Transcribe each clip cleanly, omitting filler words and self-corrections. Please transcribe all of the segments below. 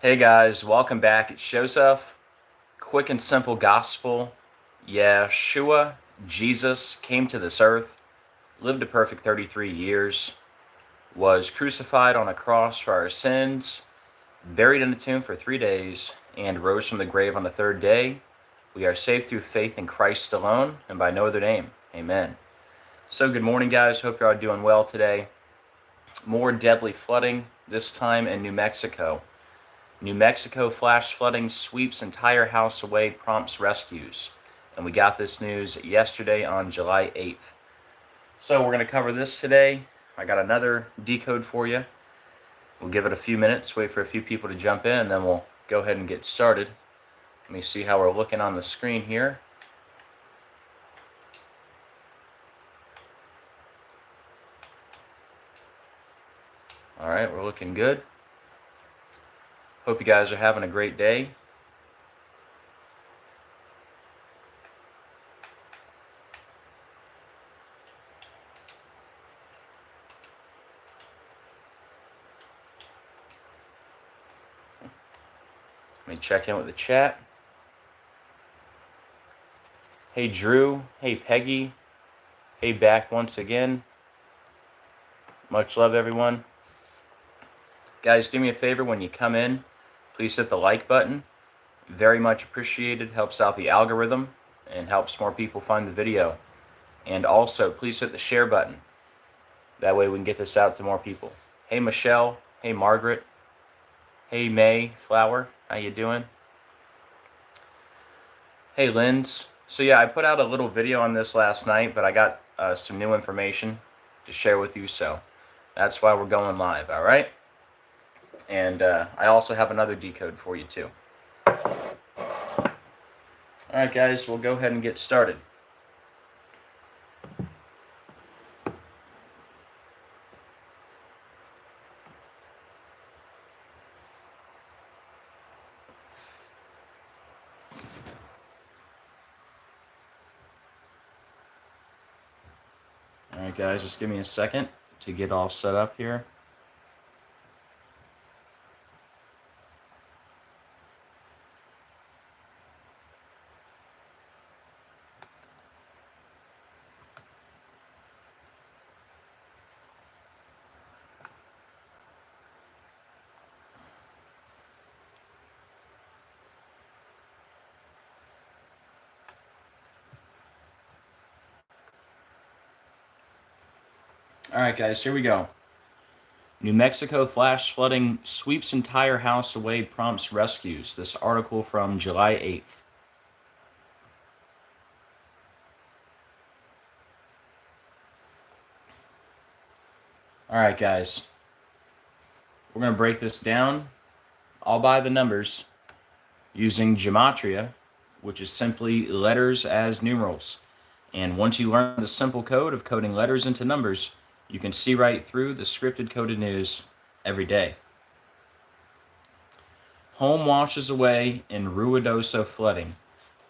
Hey guys, welcome back. It's Joseph. Quick and simple gospel. Yeshua, Jesus, came to this earth, lived a perfect 33 years, was crucified on a cross for our sins, buried in a tomb for 3 days, and rose from the grave on the third day. We are saved through faith in Christ alone and by no other name. Amen. So good morning, guys. Hope you're all doing well today. More deadly flooding, this time in New Mexico. New Mexico flash flooding sweeps entire house away, prompts rescues. And we got this news yesterday on July 8th. So we're going to cover this today. I got another decode for you. We'll give it a few minutes, wait for a few people to jump in, and then we'll go ahead and get started. Let me see how we're looking on the screen here. All right, we're looking good. Hope you guys are having a great day. Let me check in with the chat. Hey Drew, hey Peggy, hey back once again. Much love, everyone. Guys, do me a favor when you come in, please hit the like button. Very much appreciated, helps out the algorithm and helps more people find the video. And also, please hit the share button. That way we can get this out to more people. Hey Michelle, hey Margaret, hey May Flower, how you doing? Hey Linz. So yeah, I put out a little video on this last night, but I got some new information to share with you, so that's why we're going live, all right? And I also have another decode for you too. All right, guys, we'll go ahead and get started. All right, guys, just give me a second to get all set up here. All right, guys, here we go. New Mexico flash flooding sweeps entire house away, prompts rescues. This article from July 8th. All right, guys. We're going to break this down all by the numbers using gematria, which is simply letters as numerals. And once you learn the simple code of coding letters into numbers, you can see right through the scripted coded news every day. Home washes away in Ruidoso flooding.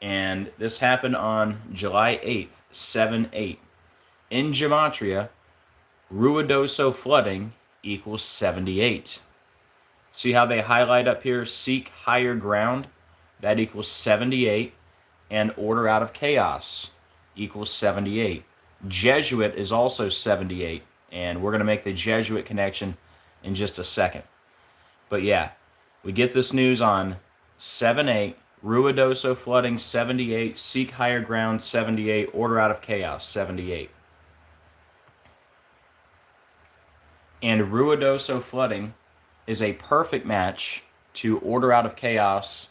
And this happened on July 8th, 7/8. In gematria, Ruidoso flooding equals 78. See how they highlight up here, seek higher ground? That equals 78. And order out of chaos equals 78. Jesuit is also 78. And we're going to make the Jesuit connection in just a second. But yeah, we get this news on 7/8, Ruidoso flooding 78, seek higher ground 78, order out of chaos 78. And Ruidoso flooding is a perfect match to order out of chaos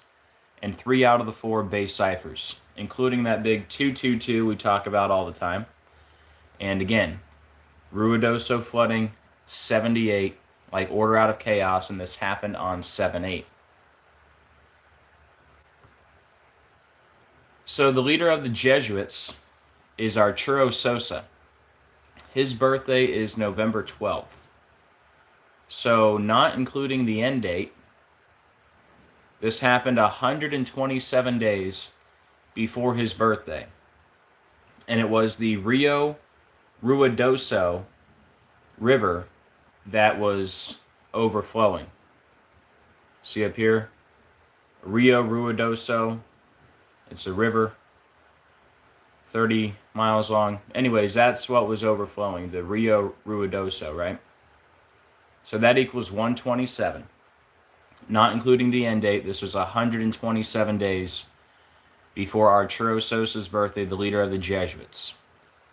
and 3 out of the 4 base ciphers, including that big 222 we talk about all the time. And again, Ruidoso flooding 78, like order out of chaos, and this happened on 7/8. So the leader of the Jesuits is Arturo Sosa. His birthday is November 12th. So not including the end date, this happened 127 days before his birthday. And it was the Rio Ruidoso River that was overflowing. See up here, Rio Ruidoso. It's a river, 30 miles long. Anyways, that's what was overflowing, the Rio Ruidoso, right? So that equals 127. Not including the end date, this was 127 days before Arturo Sosa's birthday, the leader of the Jesuits.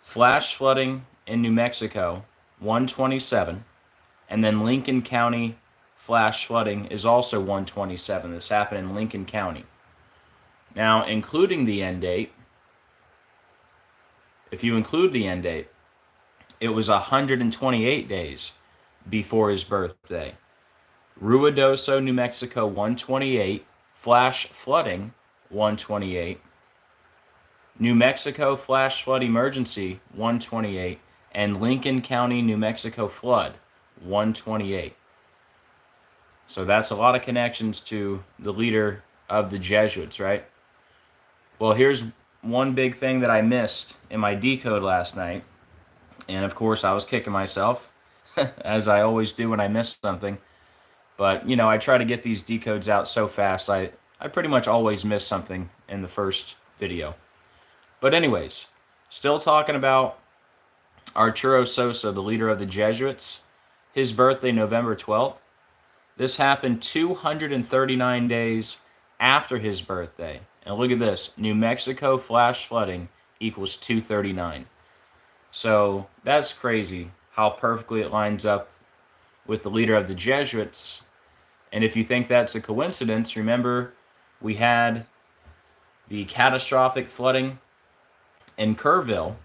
Flash flooding in New Mexico, 127. And then Lincoln County flash flooding is also 127. This happened in Lincoln County. Now, including the end date, if you include the end date, it was 128 days before his birthday. Ruidoso, New Mexico, 128. Flash flooding, 128. New Mexico flash flood emergency, 128. And Lincoln County, New Mexico flood, 128. So that's a lot of connections to the leader of the Jesuits, right? Well, here's one big thing that I missed in my decode last night. And of course, I was kicking myself, as I always do when I miss something. But, you know, I try to get these decodes out so fast, I pretty much always miss something in the first video. But anyways, still talking about Arturo Sosa, the leader of the Jesuits. His birthday, November 12th. This happened 239 days after his birthday. And look at this, New Mexico flash flooding equals 239. So that's crazy how perfectly it lines up with the leader of the Jesuits. And if you think that's a coincidence, remember we had the catastrophic flooding in Kerrville,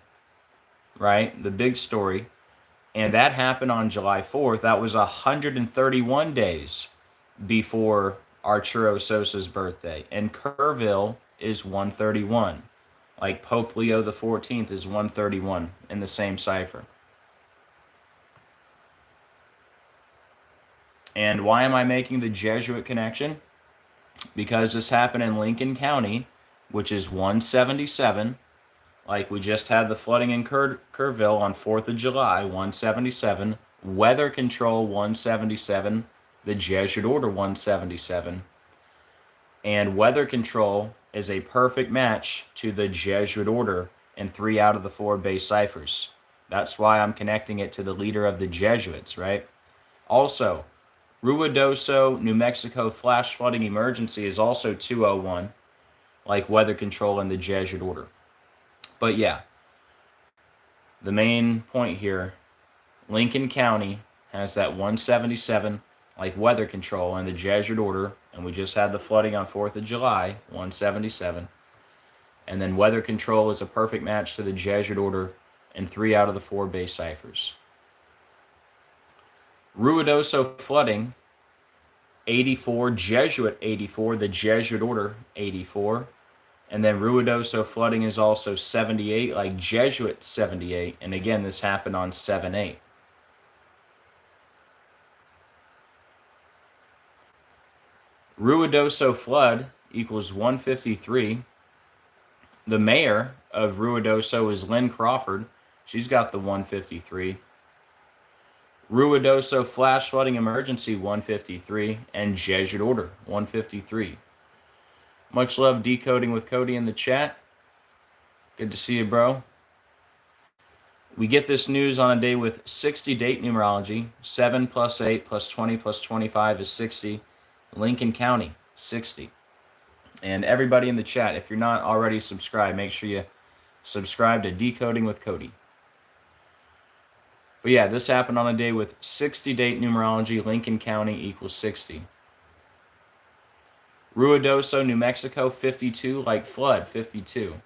right? The big story. And that happened on July 4th. That was 131 days before Arturo Sosa's birthday. And Kerrville is 131. Like Pope Leo XIV is 131 in the same cipher. And why am I making the Jesuit connection? Because this happened in Lincoln County, which is 177. Like we just had the flooding in Kerrville on 4th of July, 177. Weather Control, 177. The Jesuit Order, 177. And Weather Control is a perfect match to the Jesuit Order in 3 out of the 4 base ciphers. That's why I'm connecting it to the leader of the Jesuits, right? Also, Ruidoso, New Mexico flash flooding emergency is also 201, like Weather Control and the Jesuit Order. But yeah, the main point here, Lincoln County has that 177, like Weather Control and the Jesuit Order, and we just had the flooding on 4th of July, 177. And then Weather Control is a perfect match to the Jesuit Order in 3 out of the 4 base ciphers. Ruidoso flooding, 84, Jesuit 84, the Jesuit Order 84. And then Ruidoso flooding is also 78, like Jesuit 78. And again, this happened on 7/8. Ruidoso flood equals 153. The mayor of Ruidoso is Lynn Crawford. She's got the 153. Ruidoso flash flooding emergency, 153. And Jesuit Order, 153. Much love decoding with Cody in the chat. Good to see you, bro. We get this news on a day with 60 date numerology. 7 plus 8 plus 20 plus 25 is 60. Lincoln County, 60. And everybody in the chat, if you're not already subscribed, make sure you subscribe to Decoding with Cody. But yeah, this happened on a day with 60 date numerology. Lincoln County equals 60. Ruidoso, New Mexico, 52, like flood, 52.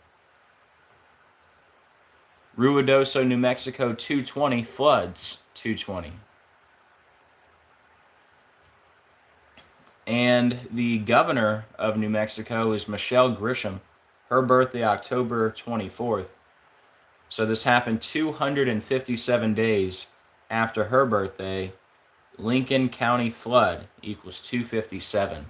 Ruidoso, New Mexico, 220, floods, 220. And the governor of New Mexico is Michelle Grisham. Her birthday, October 24th. So this happened 257 days after her birthday. Lincoln County flood equals 257.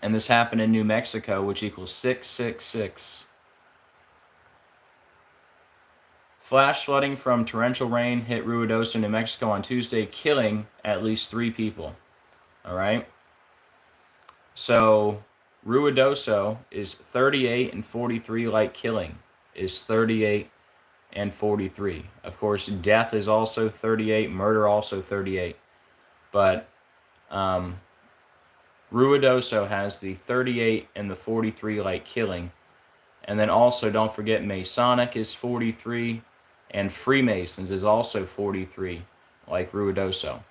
And this happened in New Mexico, which equals 666. Flash flooding from torrential rain hit Ruidoso, New Mexico on Tuesday, killing at least 3 people. All right. So Ruidoso is 38 and 43, like killing is 38 and 43. Of course, death is also 38, murder also 38. But Ruidoso has the 38 and the 43, like killing. And then also don't forget Masonic is 43, and Freemasons is also 43, like Ruidoso.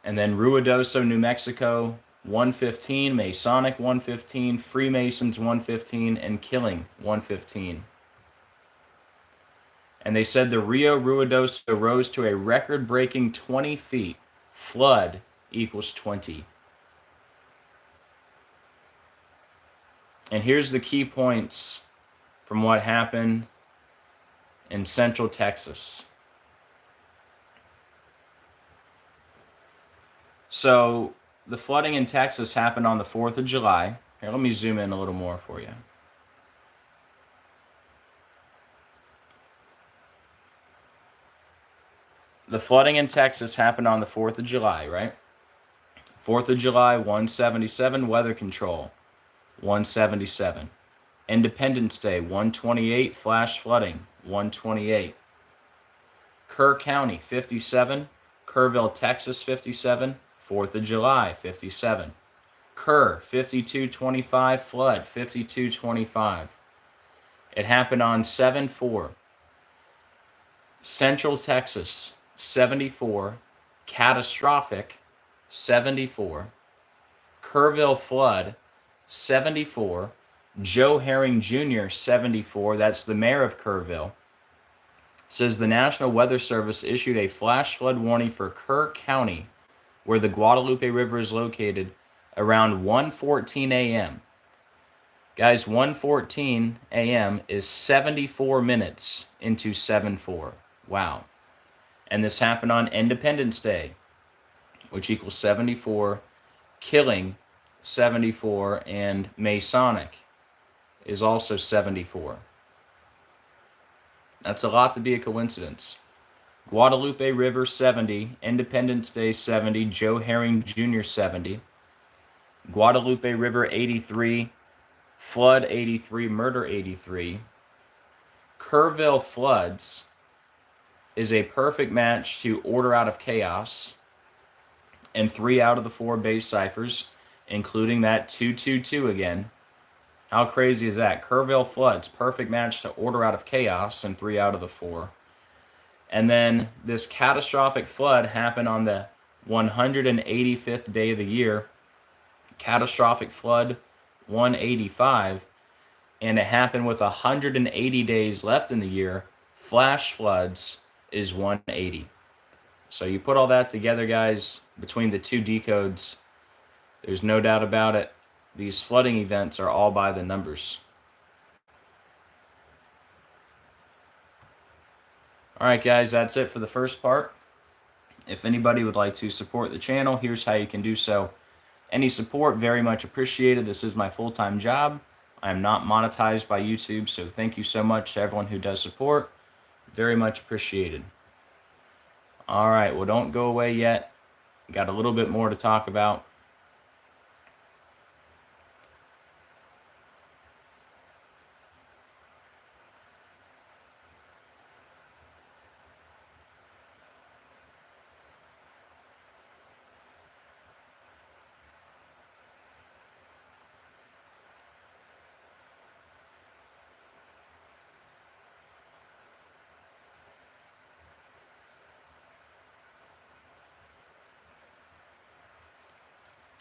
And then Ruidoso, New Mexico, 115, Masonic 115, Freemasons 115, and killing 115. And they said the Rio Ruidoso rose to a record-breaking 20 feet. Flood equals 20. And here's the key points from what happened in Central Texas. So the flooding in Texas happened on the 4th of July. Here, let me zoom in a little more for you. The flooding in Texas happened on the 4th of July, right? 4th of July, 177, weather control, 177. Independence Day, 128, flash flooding, 128. Kerr County, 57. Kerrville, Texas, 57. 4th of July, 57. Kerr, 5225, flood, 5225. It happened on 7/4. Central Texas, 74. Catastrophic, 74. Kerrville flood, 74. Joe Herring Jr., 74. That's the mayor of Kerrville. Says the National Weather Service issued a flash flood warning for Kerr County, where the Guadalupe River is located, around 1:14 a.m. Guys, 1:14 a.m. is 74 minutes into 7/4. Wow. And this happened on Independence Day, which equals 74, killing 74, and Masonic is also 74. That's a lot to be a coincidence. Guadalupe River, 70. Independence Day, 70. Joe Herring Jr., 70. Guadalupe River, 83. Flood, 83. Murder, 83. Kerrville floods is a perfect match to Order Out of Chaos, and 3 out of the 4 base ciphers, including that 222 again. How crazy is that? Kerrville floods, perfect match to Order Out of Chaos, and 3 out of the 4. And then this catastrophic flood happened on the 185th day of the year. Catastrophic flood, 185. And it happened with 180 days left in the year. Flash floods is 180. So you put all that together, guys, between the 2 decodes, there's no doubt about it. These flooding events are all by the numbers. All right, guys, that's it for the first part. If anybody would like to support the channel, here's how you can do so. Any support, very much appreciated. This is my full-time job. I am not monetized by YouTube, so thank you so much to everyone who does support. Very much appreciated. All right, well, don't go away yet. Got a little bit more to talk about.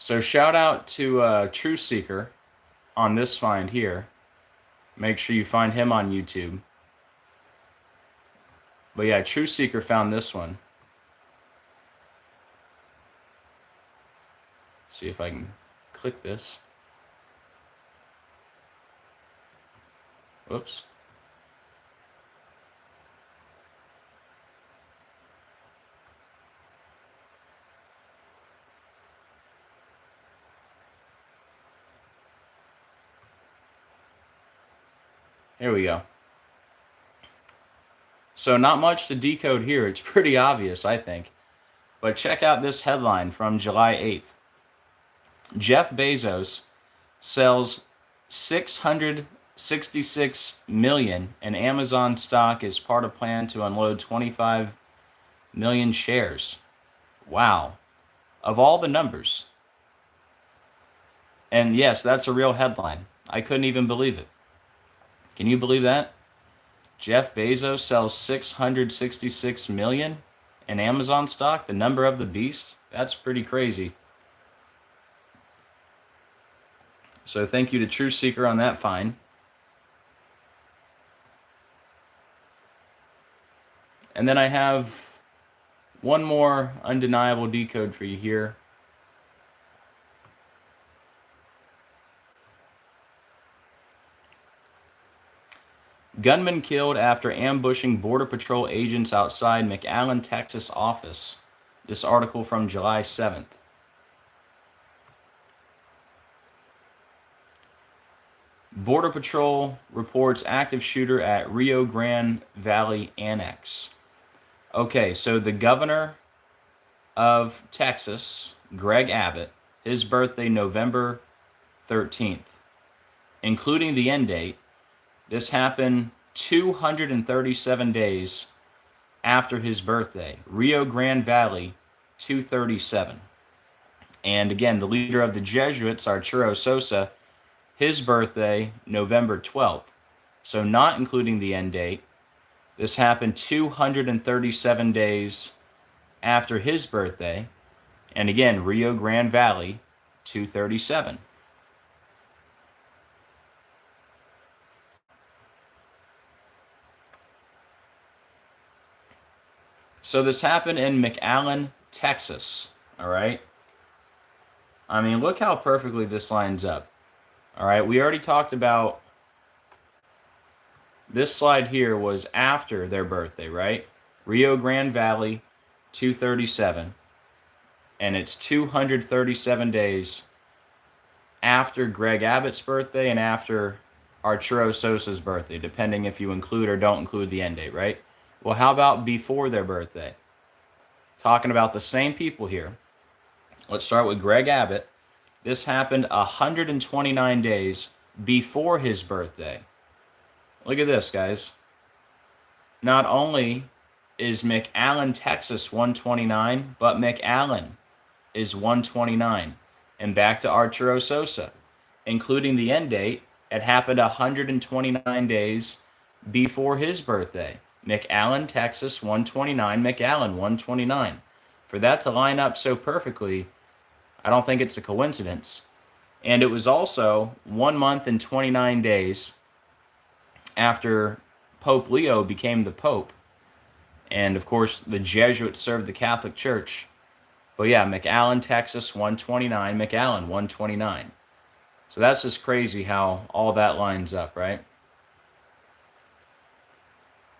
So shout out to True Seeker on this find here. Make sure you find him on YouTube. But yeah, True Seeker found this one. See if I can click this. Whoops. Here we go. So not much to decode here. It's pretty obvious, I think. But check out this headline from July 8th. Jeff Bezos sells 666 million in Amazon stock as part of plan to unload 25 million shares. Wow. Of all the numbers. And yes, that's a real headline. I couldn't even believe it. Can you believe that? Jeff Bezos sells 666 million in Amazon stock, the number of the beast. That's pretty crazy. So thank you to True Seeker on that find. And then I have one more undeniable decode for you here. Gunman killed after ambushing Border Patrol agents outside McAllen, Texas office. This article from July 7th. Border Patrol reports active shooter at Rio Grande Valley Annex. Okay, so the governor of Texas, Greg Abbott, his birthday November 13th, including the end date. This happened 237 days after his birthday. Rio Grande Valley, 237. And again, the leader of the Jesuits, Arturo Sosa, his birthday, November 12th. So not including the end date. This happened 237 days after his birthday. And again, Rio Grande Valley, 237. So this happened in McAllen, Texas, all right? I mean, look how perfectly this lines up. All right, we already talked about this slide here was after their birthday, right? Rio Grande Valley, 237. And it's 237 days after Greg Abbott's birthday and after Arturo Sosa's birthday, depending if you include or don't include the end date, right? Well, how about before their birthday? Talking about the same people here. Let's start with Greg Abbott. This happened 129 days before his birthday. Look at this, guys. Not only is McAllen, Texas 129, but McAllen is 129. And back to Arturo Sosa. Including the end date, it happened 129 days before his birthday. McAllen, Texas 129, McAllen 129. For that to line up so perfectly, I don't think it's a coincidence. And it was also 1 month and 29 days after Pope Leo became the Pope. And of course, the Jesuits served the Catholic Church. But yeah, McAllen, Texas 129, McAllen 129. So that's just crazy how all that lines up, right?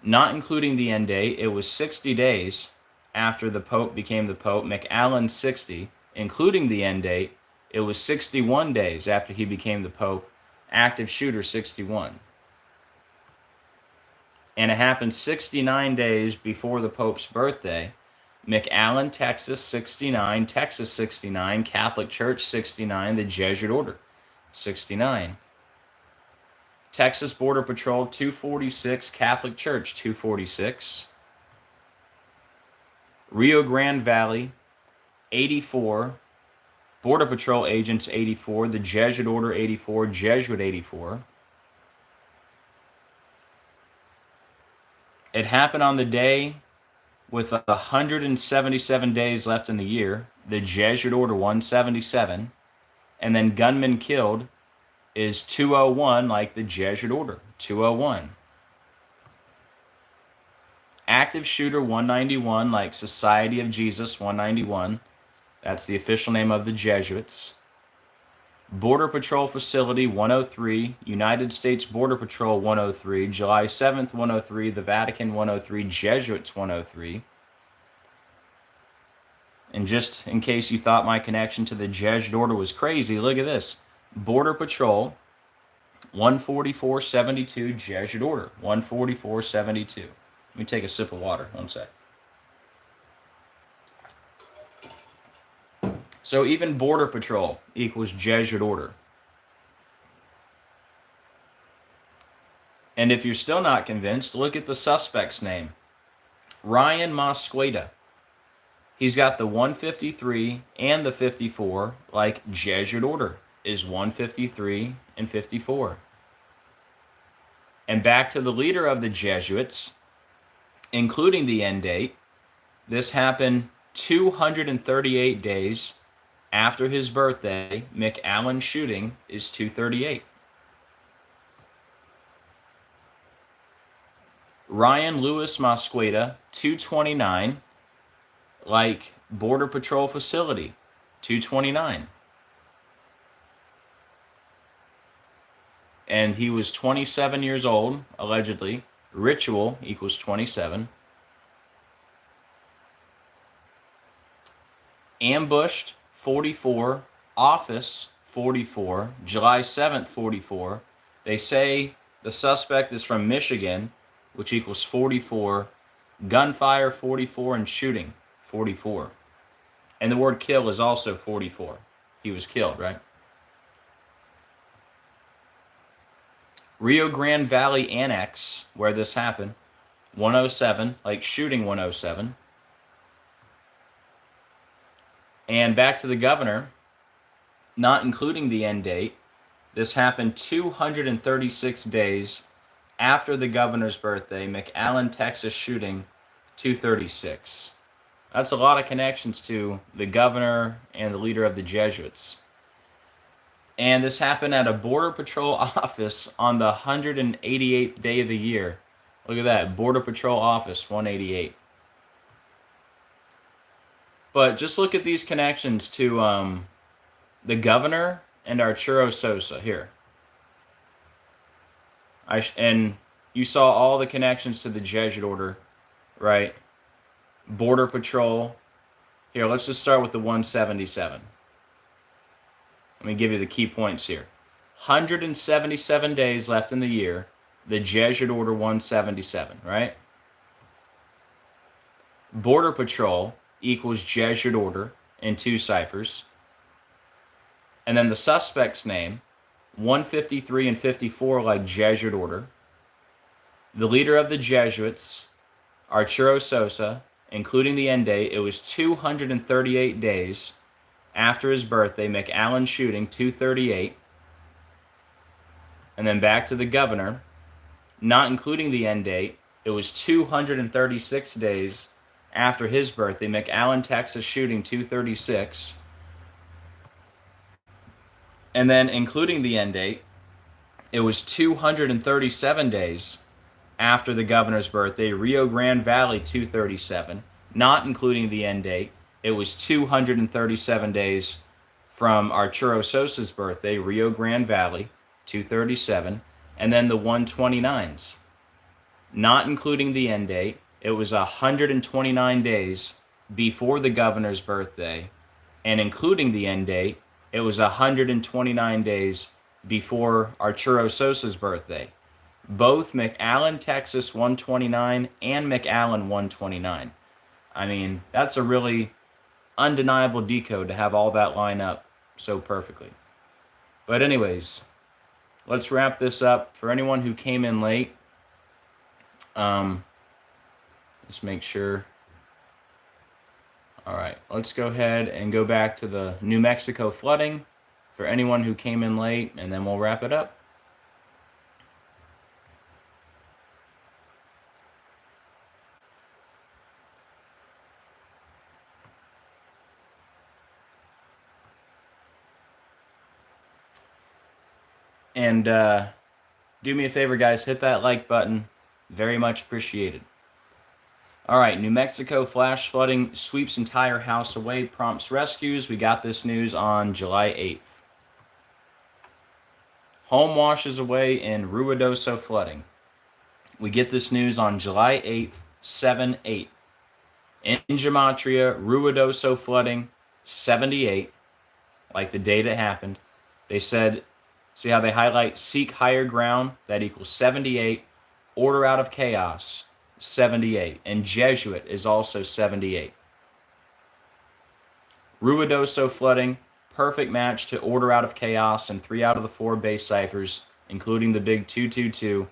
Not including the end date, it was 60 days after the Pope became the Pope. McAllen 60. Including the end date, it was 61 days after he became the Pope. Active shooter 61. And it happened 69 days before the Pope's birthday. McAllen, Texas 69, Texas 69, Catholic Church 69, the Jesuit Order 69. Texas Border Patrol 246, Catholic Church 246. Rio Grande Valley 84, Border Patrol agents 84, the Jesuit Order 84, Jesuit 84. It happened on the day with 177 days left in the year, the Jesuit Order 177, and then gunman killed is 201 like the Jesuit Order, 201. Active shooter 191 like Society of Jesus 191. That's the official name of the Jesuits. Border Patrol Facility 103, United States Border Patrol 103, July 7th 103, the Vatican 103, Jesuits 103. And just in case you thought my connection to the Jesuit Order was crazy, look at this. Border Patrol 14472, Jesuit Order 14472. Let me take a sip of water, one sec. So even Border Patrol equals Jesuit order. And if you're still not convinced, look at the suspect's name. Ryan Mosqueda. He's got the 153 and the 54, like Jesuit order is 153 and 54. And back to the leader of the Jesuits, including the end date, this happened 238 days after his birthday. McAllen shooting is 238. Ryan Lewis Mosqueda, 229, like Border Patrol facility, 229. And he was 27 years old, allegedly. Ritual equals 27. Ambushed, 44. Office, 44. July 7th, 44. They say the suspect is from Michigan, which equals 44. Gunfire, 44, and shooting, 44. And the word kill is also 44. He was killed, right? Rio Grande Valley Annex, where this happened, 107, like shooting 107. And back to the governor, not including the end date, this happened 236 days after the governor's birthday. McAllen, Texas shooting, 236. That's a lot of connections to the governor and the leader of the Jesuits. And this happened at a Border Patrol office on the 188th day of the year. Look at that, Border Patrol office, 188. But just look at these connections to the governor and Arturo Sosa here. And you saw all the connections to the Jesuit order, right? Border Patrol. Here, let's just start with the 177. Let me give you the key points here. 177 days left in the year, the Jesuit order 177, right? Border Patrol equals Jesuit order in 2 ciphers. And then the suspect's name, 153 and 54, like Jesuit order. The leader of the Jesuits, Arturo Sosa, including the end date, it was 238 days after his birthday. McAllen shooting, 238. And then back to the governor, not including the end date, it was 236 days after his birthday. McAllen, Texas shooting, 236. And then including the end date, it was 237 days after the governor's birthday. Rio Grande Valley, 237. Not including the end date, it was 237 days from Arturo Sosa's birthday. Rio Grande Valley, 237. And then the 129s. Not including the end date, it was 129 days before the governor's birthday. And including the end date, it was 129 days before Arturo Sosa's birthday. Both McAllen, Texas 129 and McAllen 129. I mean, that's a really undeniable decode to have all that line up so perfectly. But anyways, let's wrap this up. For anyone who came in late, let's make sure. All right, let's go ahead and go back to the New Mexico flooding for anyone who came in late, and then we'll wrap it up. And do me a favor, guys, hit that like button. Very much appreciated. All right, New Mexico flash flooding sweeps entire house away, prompts rescues. We got this news on July 8th. Home washes away in Ruidoso flooding. We get this news on July 8th, 7/8. In Gematria, Ruidoso flooding, 78, like the date it happened. They said, see how they highlight seek higher ground? That equals 78. Order out of chaos, 78. And Jesuit is also 78. Ruidoso flooding, perfect match to order out of chaos and 3 out of the 4 base ciphers, including the big 222.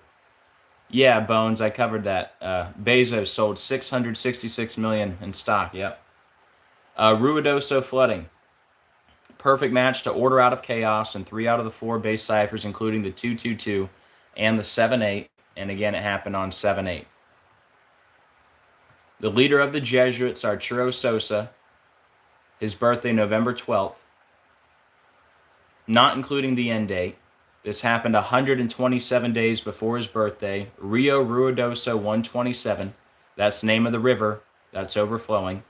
Yeah, Bones, I covered that. Bezos sold $666 million in stock, yep. Ruidoso flooding, perfect match to order out of chaos and 3 out of the 4 base ciphers, including the 222 and the 78, and again, it happened on 7/8. The leader of the Jesuits, Arturo Sosa, his birthday November 12th, not including the end date. This happened 127 days before his birthday. Rio Ruidoso 127, that's the name of the river that's overflowing.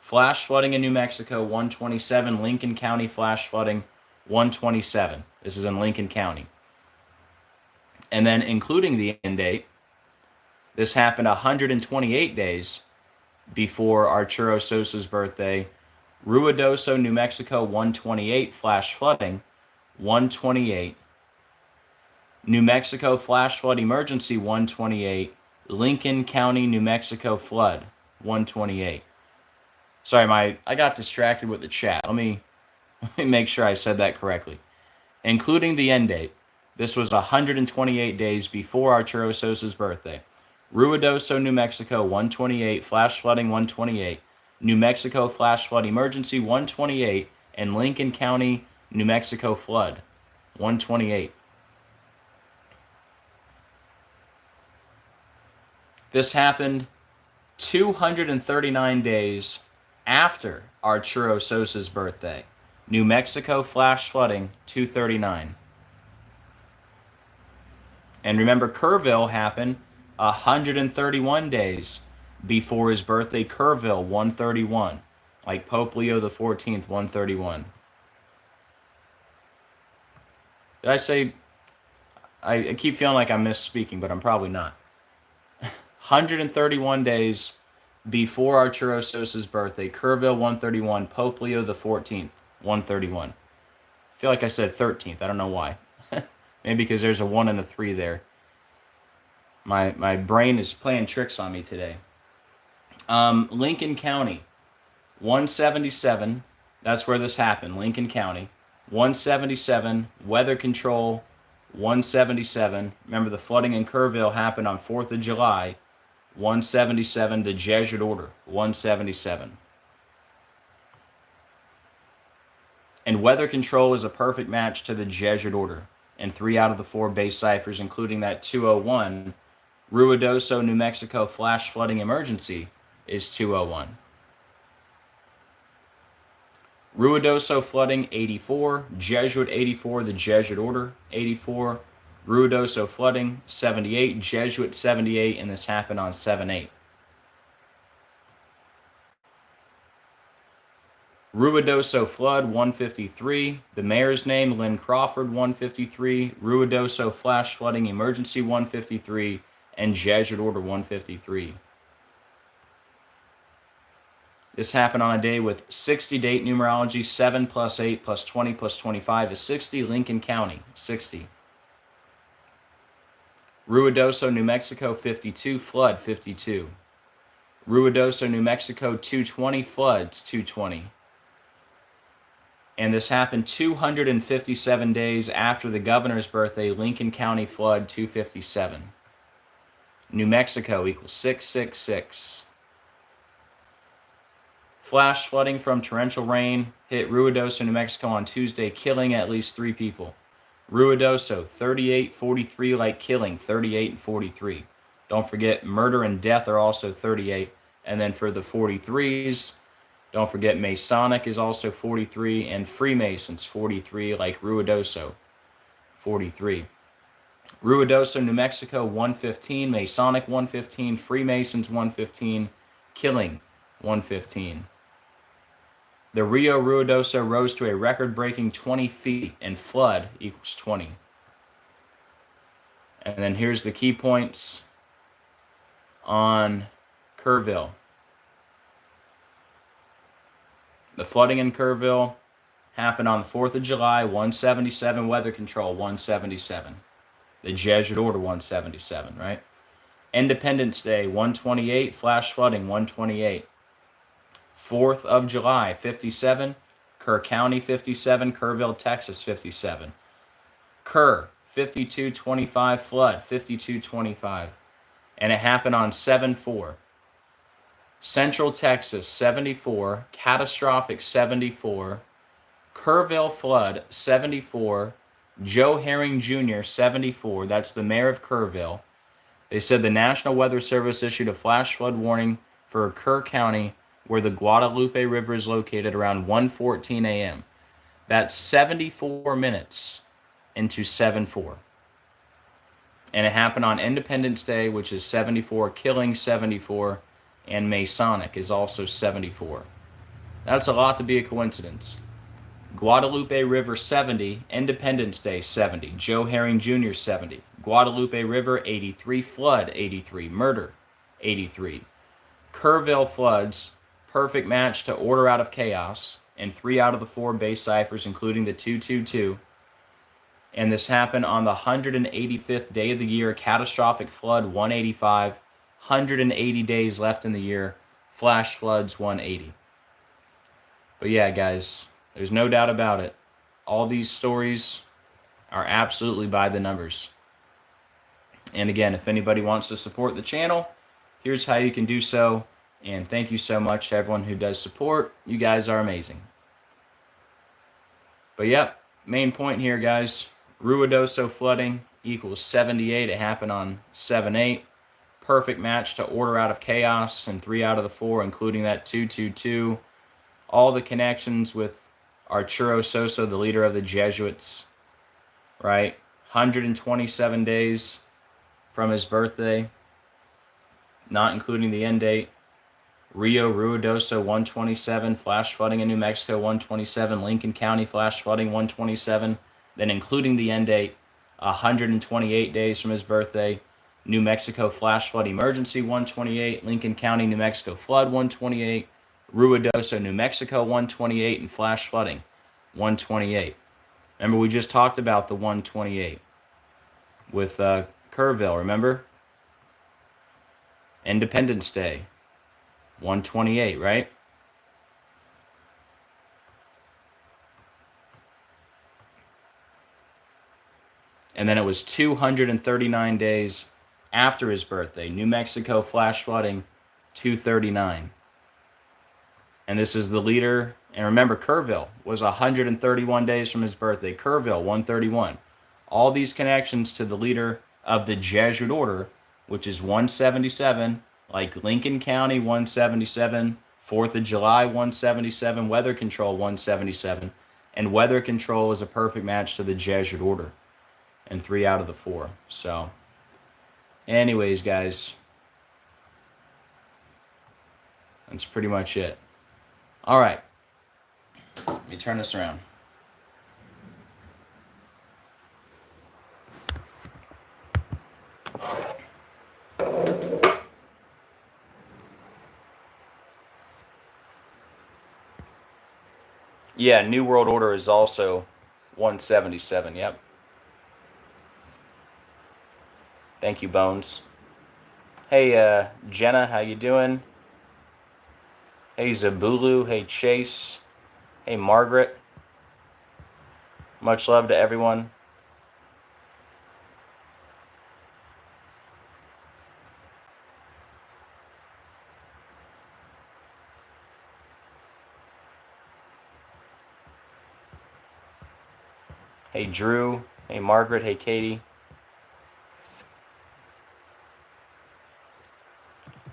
Flash flooding in New Mexico 127, Lincoln County flash flooding 127. This is in Lincoln County. And then including the end date, this happened 128 days before Arturo Sosa's birthday. Ruidoso, New Mexico 128, flash flooding 128. New Mexico flash flood emergency 128. Lincoln County, New Mexico flood 128. Sorry, I got distracted with the chat. Let me make sure I said that correctly. Including the end date, this was 128 days before Arturo Sosa's birthday. Ruidoso, New Mexico 128, flash flooding 128. New Mexico flash flood emergency 128, and Lincoln County, New Mexico flood 128. This happened 239 days after Arturo Sosa's birthday. New Mexico flash flooding 239. And remember, Kerrville happened 131 days before his birthday. Kerrville 131, like Pope Leo the 14th 131. Did I say? I keep feeling like I'm misspeaking, but I'm probably not. 131 days before Arturo Sosa's birthday. Kerrville 131, Pope Leo the 14th 131. I feel like I said 13th. I don't know why. Maybe because there's a 1 and a 3 there. My brain is playing tricks on me today. Lincoln County, 177. That's where this happened, Lincoln County. 177, weather control, 177. Remember, the flooding in Kerrville happened on 4th of July. 177, the Jesuit order, 177. And weather control is a perfect match to the Jesuit order. And 3 out of the 4 base ciphers, including that 201, Ruidoso, New Mexico flash flooding emergency is 201. Ruidoso flooding 84, Jesuit 84, the Jesuit order 84, Ruidoso flooding 78, Jesuit 78, and this happened on 7/8. Ruidoso flood 153, the mayor's name Lynn Crawford 153, Ruidoso flash flooding emergency 153, and Jesuit order 153. This happened on a day with 60 date numerology. 7 plus 8 plus 20 plus 25 is 60. Lincoln County, 60. Ruidoso, New Mexico 52, flood 52. Ruidoso, New Mexico 220, floods 220. And this happened 257 days after the governor's birthday. Lincoln County flood 257. New Mexico equals 666. Flash flooding from torrential rain hit Ruidoso, New Mexico on Tuesday, killing at least 3 people. Ruidoso, 38-43, like killing, 38 and 43. Don't forget, murder and death are also 38. And then for the 43s, don't forget Masonic is also 43, and Freemasons 43, like Ruidoso, 43. Ruidoso, New Mexico 115, Masonic 115, Freemasons 115, killing 115. The Rio Ruidoso rose to a record-breaking 20 feet, and flood equals 20. And then here's the key points on Kerrville. The flooding in Kerrville happened on the 4th of July, 177, weather control, 177. The Jesuit order, 177, right? Independence Day, 128, flash flooding, 128. 4th of July, 57, Kerr County 57, Kerrville, Texas 57. Kerr 5225 flood 5225, and it happened on 7/4. Central Texas 74, catastrophic 74. Kerrville flood 74. Joe Herring Jr. 74. That's the mayor of Kerrville. They said the National Weather Service issued a flash flood warning for Kerr County, where the Guadalupe River is located, around 1:14 a.m. That's 74 minutes into 7/4. And it happened on Independence Day, which is 74, killing 74, and Masonic is also 74. That's a lot to be a coincidence. Guadalupe River 70, Independence Day 70, Joe Herring Jr. 70, Guadalupe River 83, flood 83, murder 83. Kerrville floods, perfect match to order out of chaos, and 3 out of the 4 base ciphers, including the 222. And this happened on the 185th day of the year, catastrophic flood 185, 180 days left in the year, flash floods 180. But yeah, guys, there's no doubt about it. All these stories are absolutely by the numbers. And again, if anybody wants to support the channel, here's how you can do so. And thank you so much to everyone who does support. You guys are amazing. But yep, main point here, guys. Ruidoso flooding equals 78. It happened on 7/8. Perfect match to order out of chaos, and 3 out of the 4, including that 222. All the connections with Arturo Sosa, the leader of the Jesuits, right? 127 days from his birthday, not including the end date. Rio Ruidoso 127, flash flooding in New Mexico 127, Lincoln County flash flooding 127, then including the end date, 128 days from his birthday. New Mexico flash flood emergency 128, Lincoln County, New Mexico flood 128, Ruidoso, New Mexico 128, and flash flooding 128. Remember, we just talked about the 128 with Kerrville, remember? Independence Day 128, right? And then it was 239 days after his birthday. New Mexico flash flooding 239. And this is the leader. And remember, Kerrville was 131 days from his birthday. Kerrville 131. All these connections to the leader of the Jesuit order, which is 177, like Lincoln County 177, 4th of July 177, Weather Control 177, and Weather Control is a perfect match to the Jesuit order, and 3 out of the 4. So, anyways, guys, that's pretty much it. All right, let me turn this around. Yeah, New World Order is also 177, yep. Thank you, Bones. Hey, Jenna, how you doing? Hey, Zabulu. Hey, Chase. Hey, Margaret. Much love to everyone. Hey, Drew. Hey, Margaret. Hey, Katie.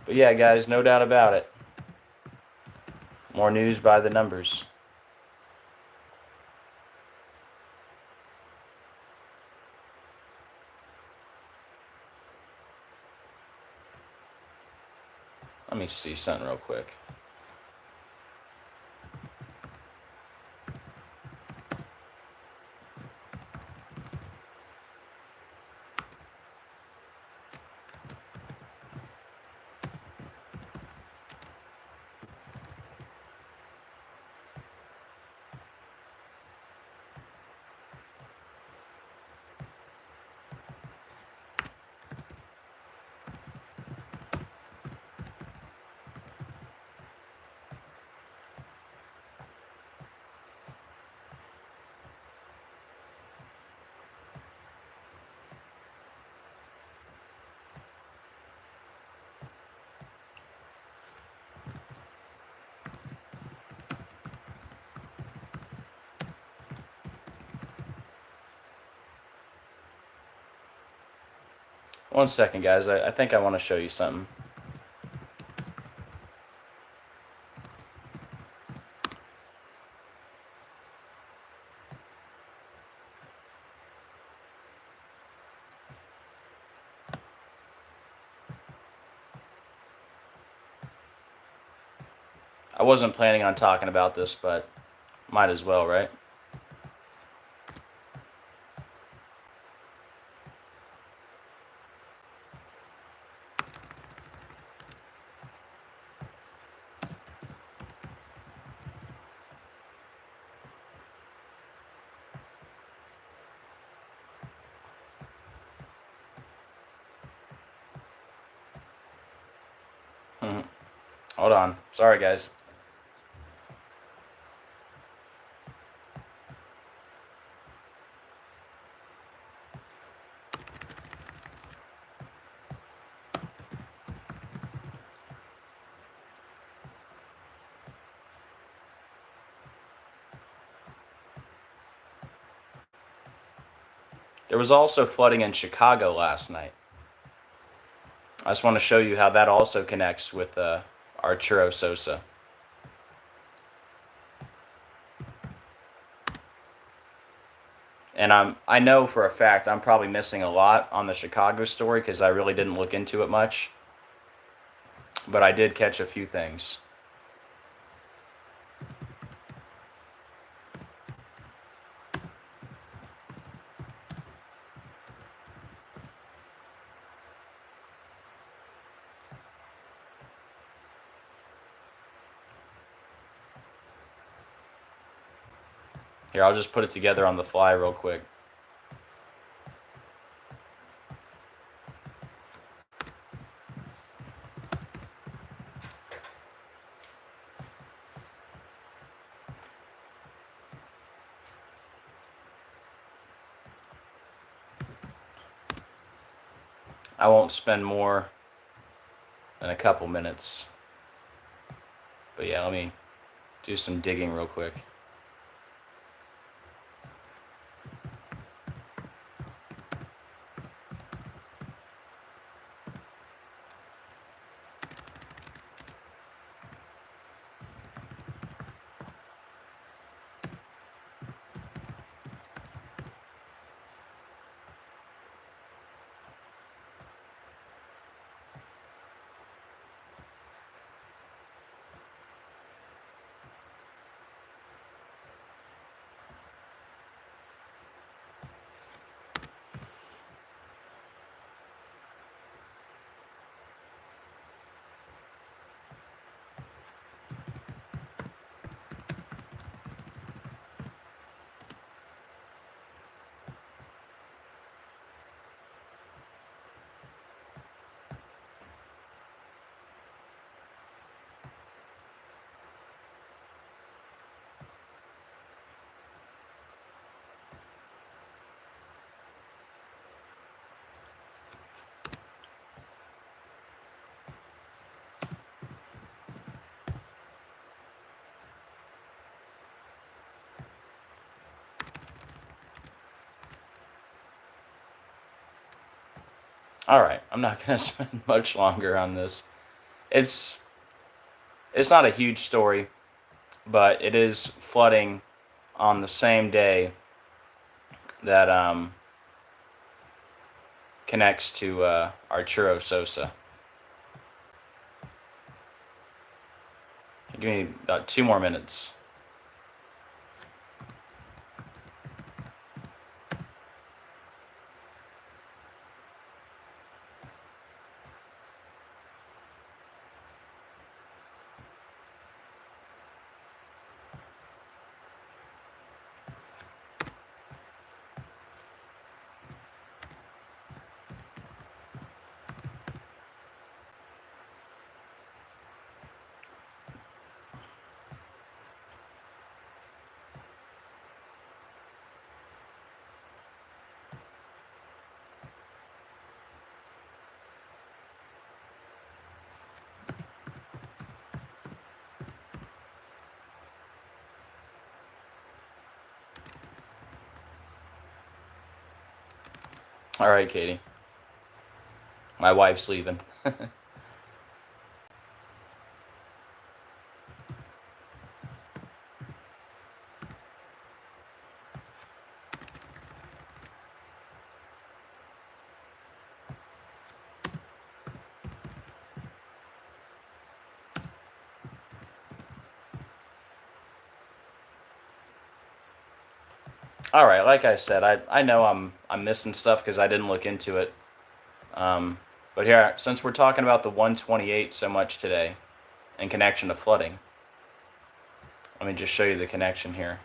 But yeah, guys, no doubt about it. More news by the numbers. Let me see something real quick. One second, guys. I think I want to show you something. I wasn't planning on talking about this, but might as well, right? Hold on. Sorry, guys. There was also flooding in Chicago last night. I just want to show you how that also connects with Arturo Sosa. And I know for a fact I'm probably missing a lot on the Chicago story because I really didn't look into it much. But I did catch a few things. Here, I'll just put it together on the fly real quick. I won't spend more than a couple minutes. But yeah, let me do some digging real quick. Alright, I'm not going to spend much longer on this. It's not a huge story, but it is flooding on the same day that connects to Arturo Sosa. Give me about 2 more minutes. All right, Katie. My wife's leaving. All right, like I said, I know I'm missing stuff because I didn't look into it. But here, since we're talking about the 128 so much today in connection to flooding, let me just show you the connection here.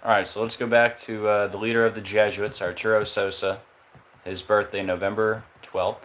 All right, so let's go back to the leader of the Jesuits, Arturo Sosa. His birthday, November 12th.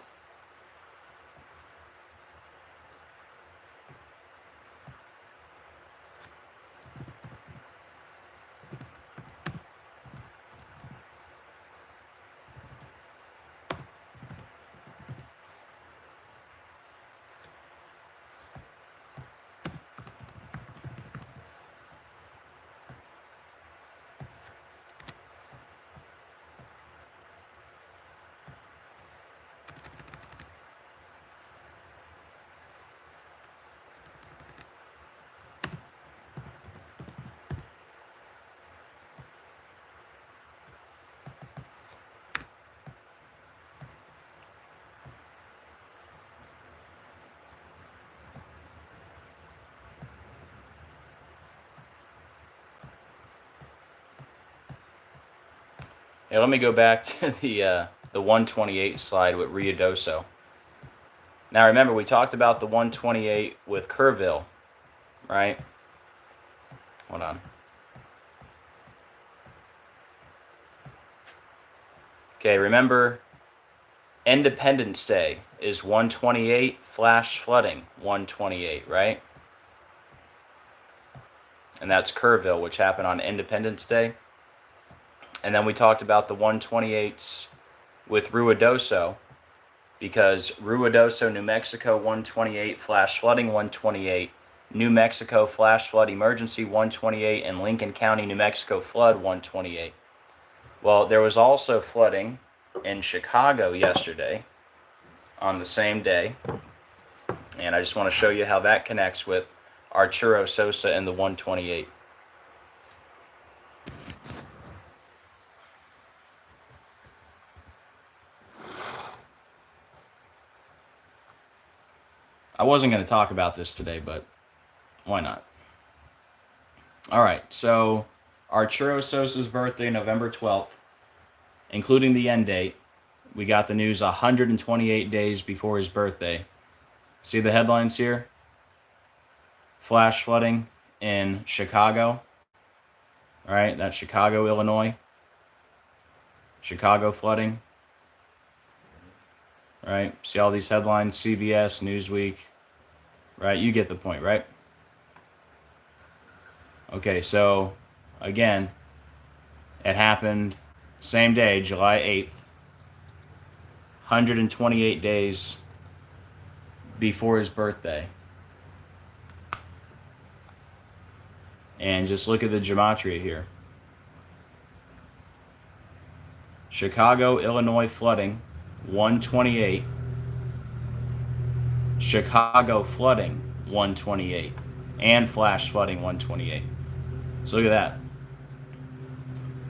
Yeah, let me go back to the 128 slide with Ruidoso. Now remember, we talked about the 128 with Kerrville, right? Hold on. Okay, remember, Independence Day is 128, flash flooding 128, right? And that's Kerrville, which happened on Independence Day. And then we talked about the 128s with Ruidoso, because Ruidoso, New Mexico 128, flash flooding 128, New Mexico flash flood emergency 128, and Lincoln County, New Mexico flood 128. Well, there was also flooding in Chicago yesterday on the same day, and I just want to show you how that connects with Arturo Sosa and the 128. I wasn't going to talk about this today, but why not? All right, so Arturo Sosa's birthday, November 12th, including the end date. We got the news 128 days before his birthday. See the headlines here? Flash flooding in Chicago. All right, that's Chicago, Illinois. Chicago flooding. Right? See all these headlines, CBS, Newsweek, right? You get the point, right? Okay, so again, it happened same day, July 8th, 128 days before his birthday. And just look at the gematria here. Chicago, Illinois flooding, 128. Chicago flooding, 128. And flash flooding, 128. So look at that.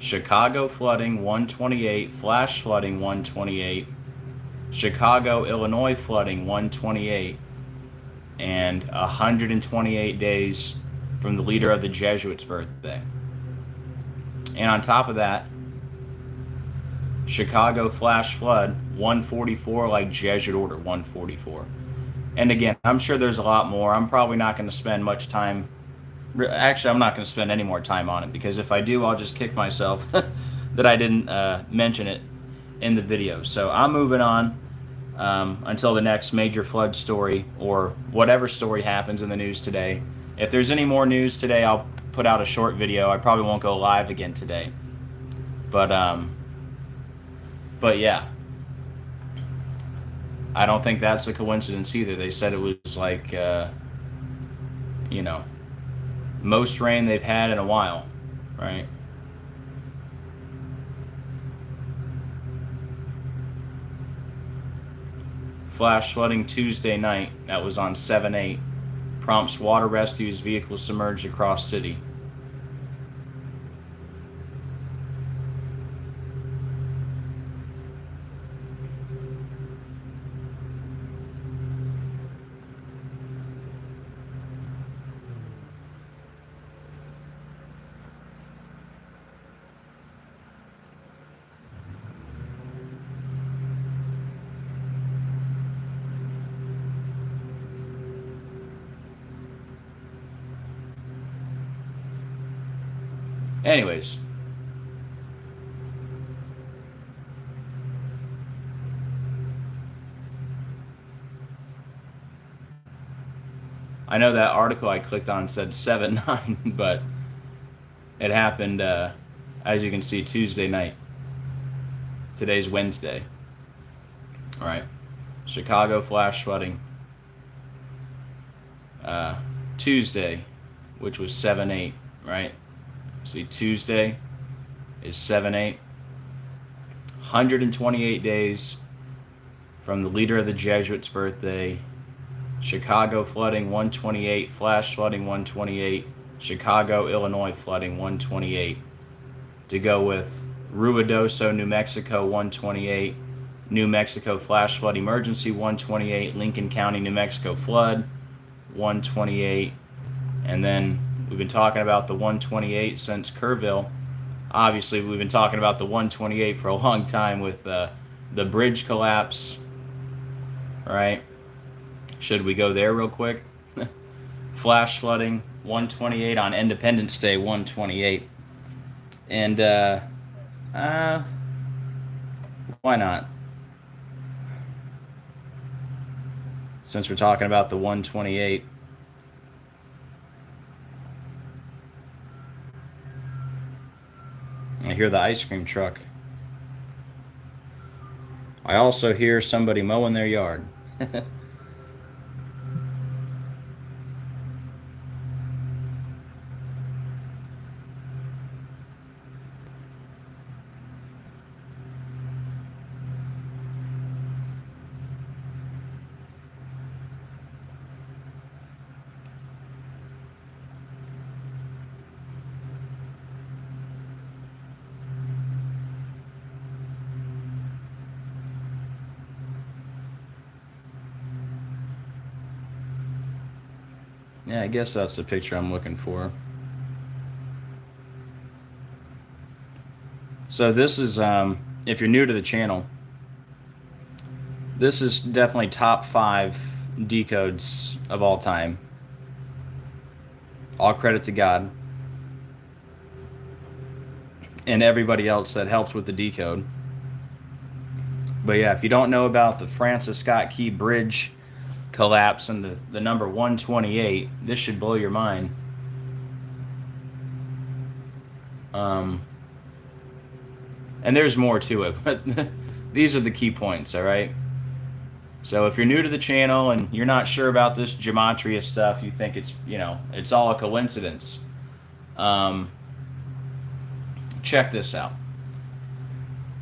Chicago flooding, 128. Flash flooding, 128. Chicago, Illinois flooding, 128. And 128 days from the leader of the Jesuits' birthday. And on top of that, Chicago flash flood, 144, like Jesuit order, 144. And again, I'm sure there's a lot more. I'm probably not going to spend much time. Actually, I'm not going to spend any more time on it, because if I do, I'll just kick myself that I didn't mention it in the video. So I'm moving on until the next major flood story, or whatever story happens in the news today. If there's any more news today, I'll put out a short video. I probably won't go live again today. But yeah, I don't think that's a coincidence either. They said it was like, you know, most rain they've had in a while, right? Flash flooding Tuesday night. That was on 7/8. Prompts water rescues, vehicles submerged across city. Anyways, I know that article I clicked on said 7/9, but it happened, as you can see, Tuesday night. Today's Wednesday. All right. Chicago flash flooding. Tuesday, which was 7/8, right? See, Tuesday is 7/8. 128 days from the leader of the Jesuits' birthday. Chicago flooding 128, flash flooding 128, Chicago, Illinois flooding 128. To go with Ruidoso, New Mexico 128, New Mexico flash flood emergency 128, Lincoln County, New Mexico flood 128, and then we've been talking about the 128 since Kerrville. Obviously, we've been talking about the 128 for a long time with the bridge collapse, right? Should we go there real quick? Flash flooding 128 on Independence Day 128. And why not? Since we're talking about the 128. I hear the ice cream truck. I also hear somebody mowing their yard. Yeah, I guess that's the picture I'm looking for. So this is, if you're new to the channel, this is definitely top 5 decodes of all time. All credit to God and everybody else that helps with the decode. But yeah, if you don't know about the Francis Scott Key Bridge collapse and the number 128, this should blow your mind. And there's more to it, but these are the key points, all right? So if you're new to the channel and you're not sure about this gematria stuff, you think it's, you know, it's all a coincidence, check this out.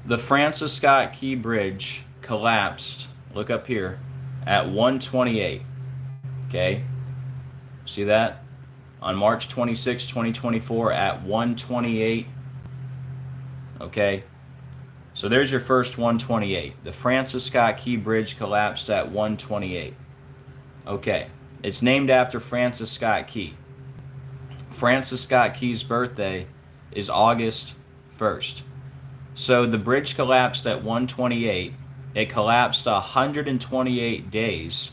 The Francis Scott Key Bridge collapsed, look up here, at 128, okay? See that? On March 26, 2024 at 128, okay? So there's your first 128. The Francis Scott Key Bridge collapsed at 128. Okay, it's named after Francis Scott Key. Francis Scott Key's birthday is August 1st. So the bridge collapsed at 128. It collapsed 128 days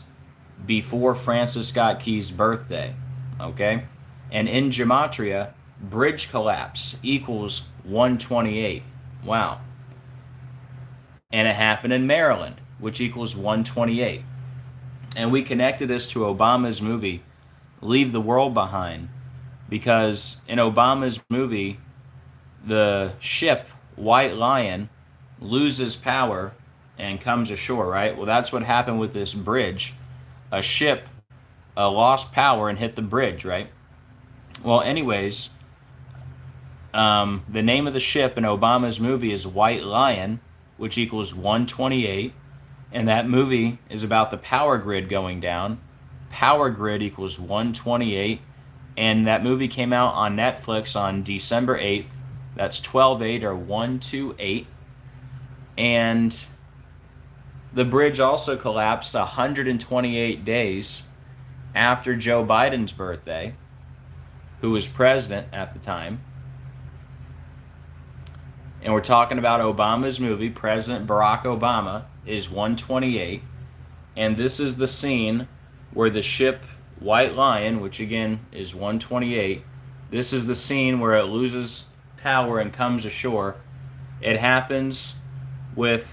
before Francis Scott Key's birthday. Okay? And in gematria, bridge collapse equals 128. Wow. And it happened in Maryland, which equals 128. And we connected this to Obama's movie, Leave the World Behind, because in Obama's movie, the ship, White Lion, loses power and comes ashore, right? Well, that's what happened with this bridge. A ship lost power and hit the bridge, right? Well, anyways, the name of the ship in Obama's movie is White Lion, which equals 128. And that movie is about the power grid going down. Power grid equals 128. And that movie came out on Netflix on December 8th. That's 12/8 or 128. And the bridge also collapsed 128 days after Joe Biden's birthday, who was president at the time. And we're talking about Obama's movie, President Barack Obama, is 128. And this is the scene where the ship White Lion, which again is 128, this is the scene where it loses power and comes ashore. It happens with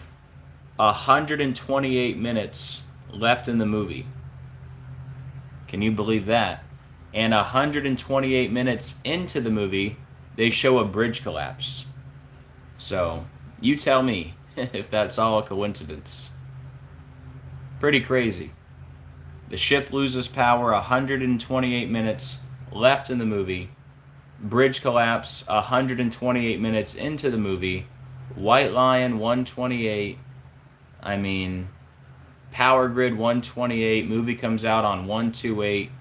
128 minutes left in the movie. Can you believe that? And 128 minutes into the movie, they show a bridge collapse. So, you tell me if that's all a coincidence. Pretty crazy. The ship loses power, 128 minutes left in the movie. Bridge collapse, 128 minutes into the movie. White Lion, 128. I mean, Power Grid, 128. Movie comes out on 128.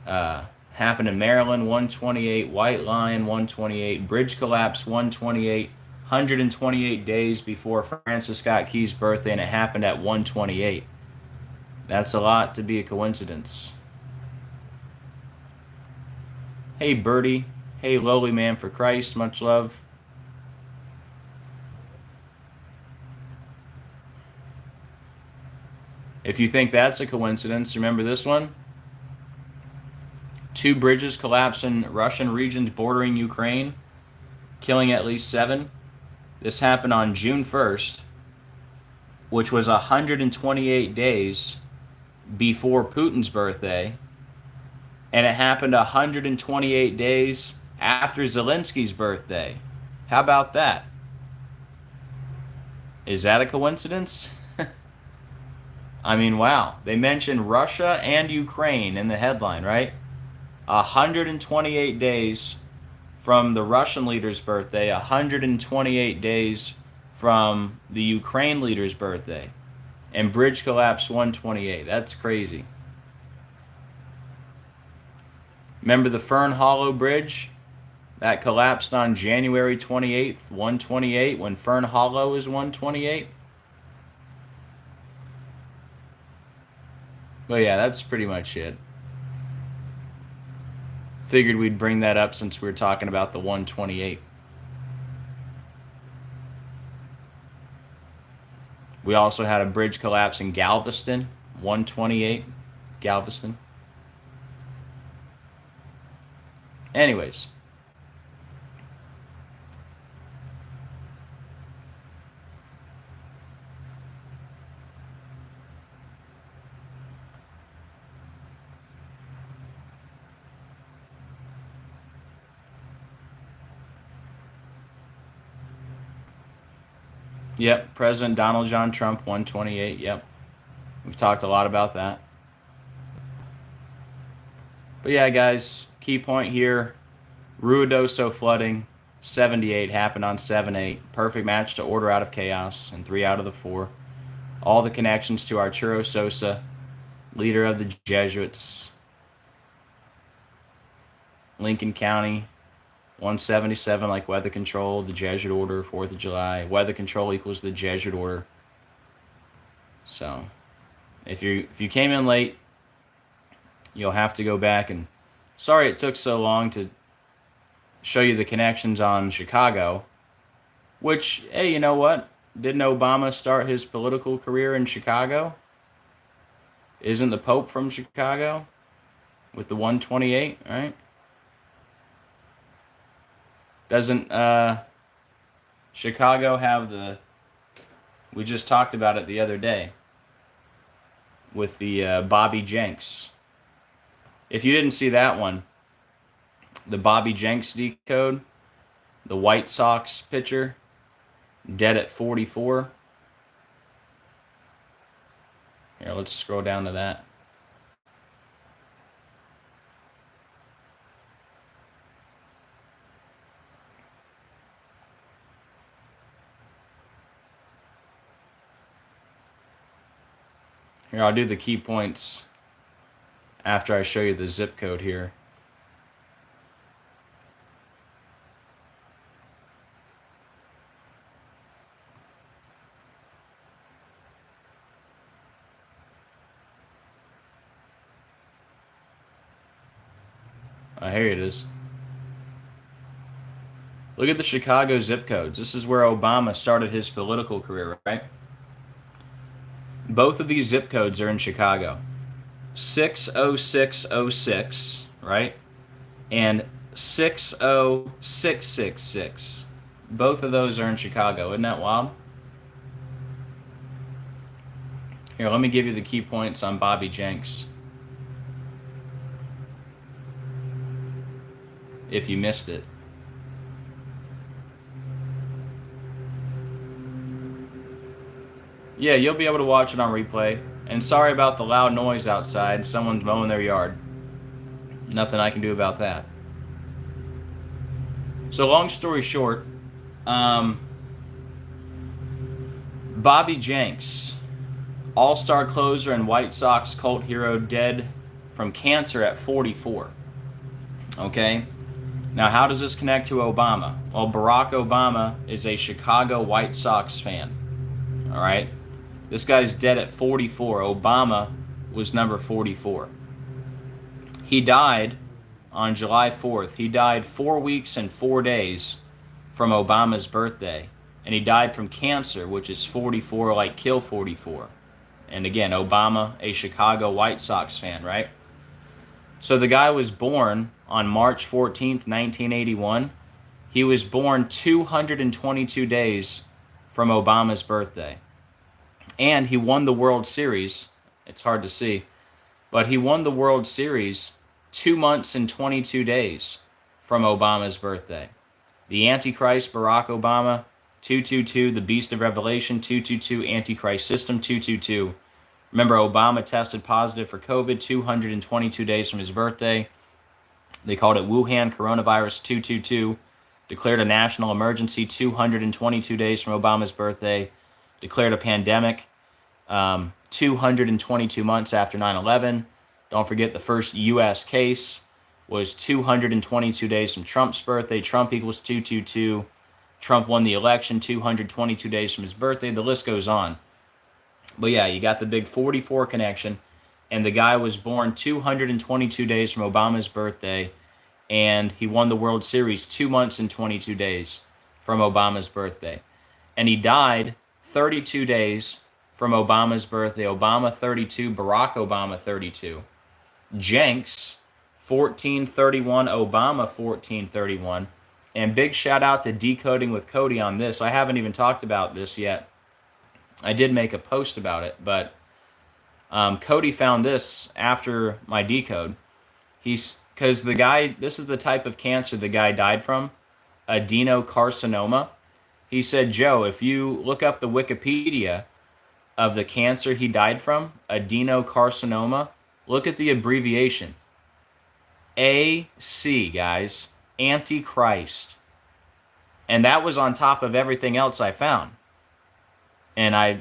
Happened in Maryland, 128. White Lion, 128. Bridge collapse, 128. 128 days before Francis Scott Key's birthday, and it happened at 128. That's a lot to be a coincidence. Hey, Birdie. Hey, lowly man for Christ. Much love. If you think that's a coincidence, remember this one? 2 bridges collapse in Russian regions bordering Ukraine, killing at least 7. This happened on June 1st, which was 128 days before Putin's birthday, and it happened 128 days after Zelensky's birthday. How about that? Is that a coincidence? I mean, wow. They mentioned Russia and Ukraine in the headline, right? 128 days from the Russian leader's birthday, 128 days from the Ukraine leader's birthday, and bridge collapse 128. That's crazy. Remember the Fern Hollow Bridge? That collapsed on January 28th, 128, when Fern Hollow is 128. But yeah, that's pretty much it. Figured we'd bring that up since we were talking about the 128. We also had a bridge collapse in Galveston, 128, Galveston. Anyways. Yep, President Donald John Trump, 128, yep. We've talked a lot about that. But yeah, guys, key point here, Ruidoso flooding, 78, happened on 7/8. Perfect match to order out of chaos, and 3 out of the 4. All the connections to Arturo Sosa, leader of the Jesuits. Lincoln County, 177, like weather control, the Jesuit order, 4th of July. Weather control equals the Jesuit order. So, if you came in late, you'll have to go back, and sorry it took so long to show you the connections on Chicago, which, hey, you know what? Didn't Obama start his political career in Chicago? Isn't the Pope from Chicago with the 128, right? Doesn't Chicago have the... We just talked about it the other day with the Bobby Jenks. If you didn't see that one, the Bobby Jenks decode, the White Sox pitcher, dead at 44. Here, let's scroll down to that. Here, I'll do the key points after I show you the zip code here. Here it is. Look at the Chicago zip codes. This is where Obama started his political career, right? Both of these zip codes are in Chicago. 60606, right? And 60666. Both of those are in Chicago. Isn't that wild? Here, let me give you the key points on Bobby Jenks, if you missed it. Yeah, you'll be able to watch it on replay. And sorry about the loud noise outside. Someone's mowing their yard. Nothing I can do about that. So long story short, Bobby Jenks, all-star closer and White Sox cult hero, dead from cancer at 44. Okay? Now, how does this connect to Obama? Well, Barack Obama is a Chicago White Sox fan. All right? This guy's dead at 44. Obama was number 44. He died on July 4th. He died 4 weeks and 4 days from Obama's birthday. And he died from cancer, which is 44, like kill 44. And again, Obama, a Chicago White Sox fan, right? So the guy was born on March 14th, 1981. He was born 222 days from Obama's birthday. And he won the World Series. It's hard to see. But he won the World Series 2 months and 22 days from Obama's birthday. The Antichrist, Barack Obama, 222. The Beast of Revelation, 222. Antichrist System, 222. Remember, Obama tested positive for COVID 222 days from his birthday. They called it Wuhan coronavirus 222. Declared a national emergency 222 days from Obama's birthday. Declared a pandemic 222 months after 9/11. Don't forget the first U.S. case was 222 days from Trump's birthday. Trump equals 222. Trump won the election 222 days from his birthday. The list goes on. But yeah, you got the big 44 connection. And the guy was born 222 days from Obama's birthday. And he won the World Series 2 months and 22 days from Obama's birthday. And he died 32 days from Obama's birthday. Obama 32, Barack Obama 32. Jenks 1431, Obama 1431. And big shout out to Decoding with Cody on this. I haven't even talked about this yet. I did make a post about it, but Cody found this after my decode. Because the guy, this is the type of cancer the guy died from, adenocarcinoma. He said, Joe, if you look up the Wikipedia of the cancer he died from, adenocarcinoma, look at the abbreviation. AC, guys, Antichrist. And that was on top of everything else I found. And I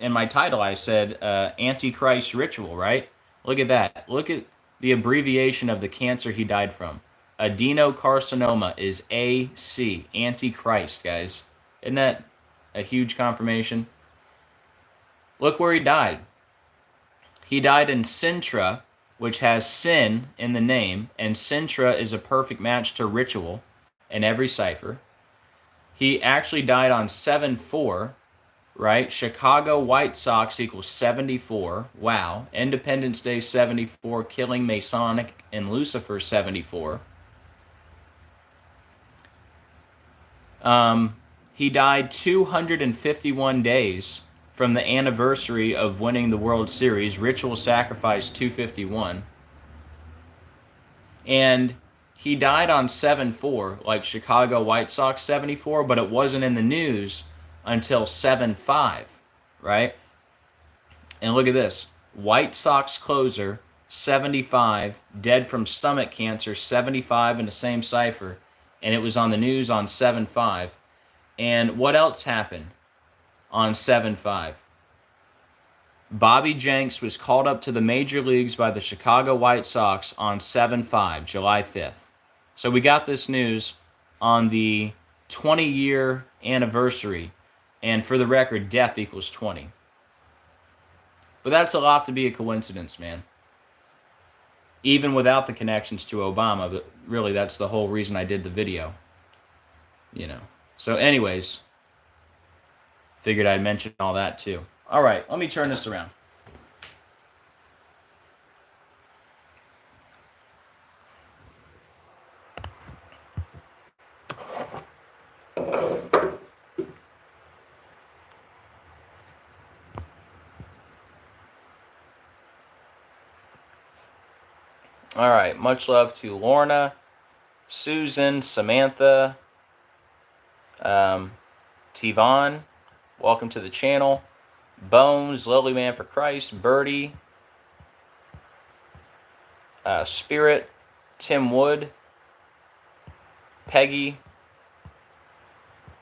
in my title, I said Antichrist ritual, right? Look at that. Look at the abbreviation of the cancer he died from. Adenocarcinoma is AC, Antichrist, guys. Isn't that a huge confirmation? Look where he died. He died in Sintra, which has sin in the name, and Sintra is a perfect match to ritual in every cipher. He actually died on 7/4, right? Chicago White Sox equals 74. Wow. Independence Day 74. Killing Masonic and Lucifer 74. He died 251 days from the anniversary of winning the World Series. Ritual Sacrifice 251. And he died on 7-4, like Chicago White Sox 74, but it wasn't in the news until 7-5, right? And look at this. White Sox closer, 75, dead from stomach cancer, 75 in the same cipher. And it was on the news on 7-5. And what else happened on 7-5? Bobby Jenks was called up to the major leagues by the Chicago White Sox on 7-5, July 5th. So we got this news on the 20-year anniversary. And for the record, death equals 20. But that's a lot to be a coincidence, man. Even without the connections to Obama, but really that's the whole reason I did the video. You know. So anyways, figured I'd mention all that too. All right, let me turn this around. All right, much love to Lorna, Susan, Samantha, Tivon, welcome to the channel. Bones, Lily Man for Christ, Birdie, Spirit, Tim Wood, Peggy,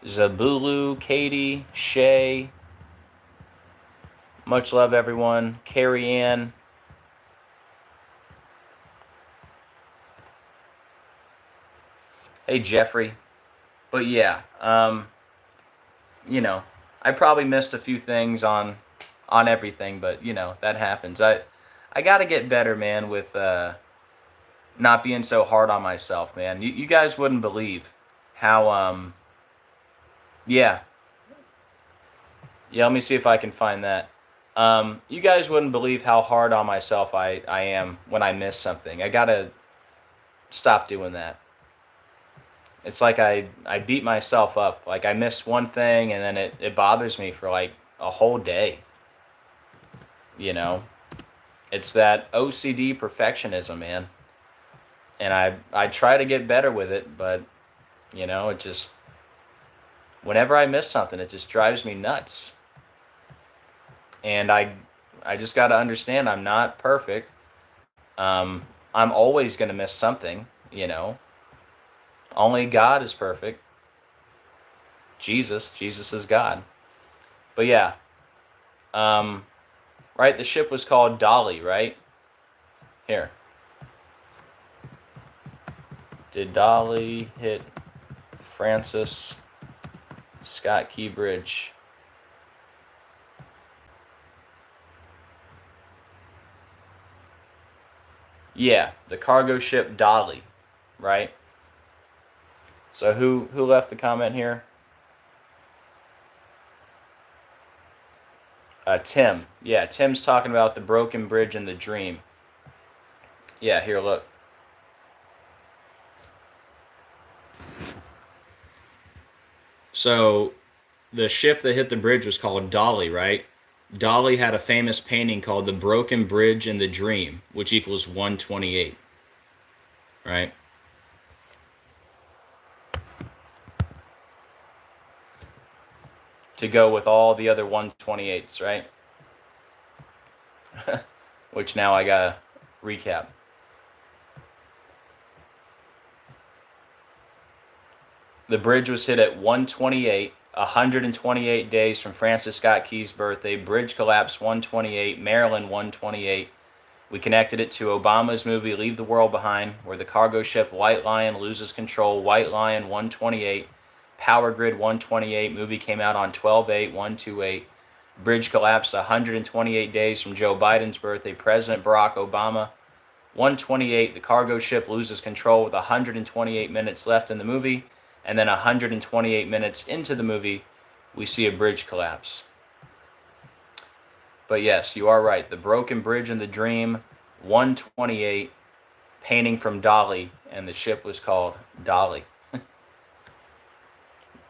Zabulu, Katie, Shay. Much love, everyone. Carrie Ann. Hey, Jeffrey. But yeah, you know, I probably missed a few things on everything, but you know, that happens. I got to get better, man, with not being so hard on myself, man. You guys wouldn't believe how yeah, let me see if I can find that. You guys wouldn't believe how hard on myself I am when I miss something. I got to stop doing that. It's like I beat myself up. Like I miss one thing and then it bothers me for like a whole day. You know? It's that OCD perfectionism, man. And I try to get better with it, but you know, it just, whenever I miss something, it just drives me nuts. And I just got to understand I'm not perfect. I'm always going to miss something, you know. Only God is perfect. Jesus is God. But yeah, right, the ship was called Dolly, right? Here. Did Dolly hit Francis Scott Key Bridge? Yeah, the cargo ship Dolly, right? So who left the comment here? Tim. Yeah, Tim's talking about the broken bridge in the dream. Yeah, here, look. So the ship that hit the bridge was called Dolly, right? Dolly had a famous painting called The Broken Bridge in the Dream, which equals 128, right? To go with all the other 128s, right? Which now I gotta recap. The bridge was hit at 128, 128 days from Francis Scott Key's birthday. Bridge collapse 128, Maryland 128. We connected it to Obama's movie Leave the World Behind, where the cargo ship White Lion loses control. White Lion 128. Power Grid 128. Movie came out on 12/8/128. Bridge collapsed 128 days from Joe Biden's birthday. President Barack Obama 128. The cargo ship loses control with 128 minutes left in the movie. And then 128 minutes into the movie, we see a bridge collapse. But yes, you are right. The Broken Bridge in the Dream, 128, painting from Dolly, and the ship was called Dolly.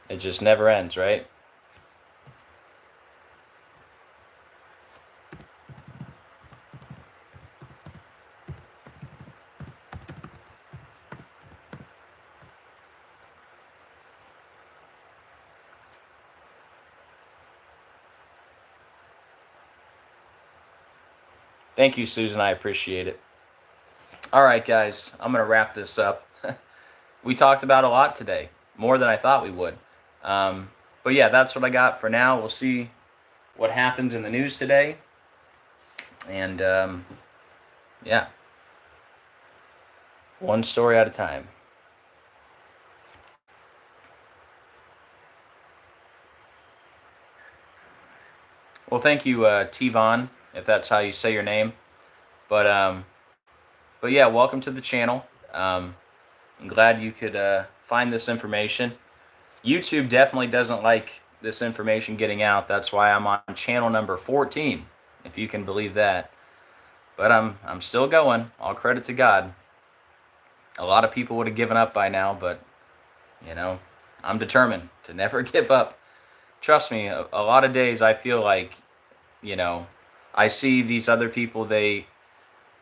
It just never ends, right? Thank you, Susan. I appreciate it. All right, guys, I'm going to wrap this up. We talked about a lot today, more than I thought we would. But yeah, that's what I got for now. We'll see what happens in the news today. And yeah, one story at a time. Well, thank you, T-Von, if that's how you say your name. But yeah, welcome to the channel. I'm glad you could find this information. YouTube definitely doesn't like this information getting out. That's why I'm on channel number 14, if you can believe that. But I'm still going. All credit to God. A lot of people would have given up by now, but you know, I'm determined to never give up. Trust me, a lot of days I feel like, you know, I see these other people,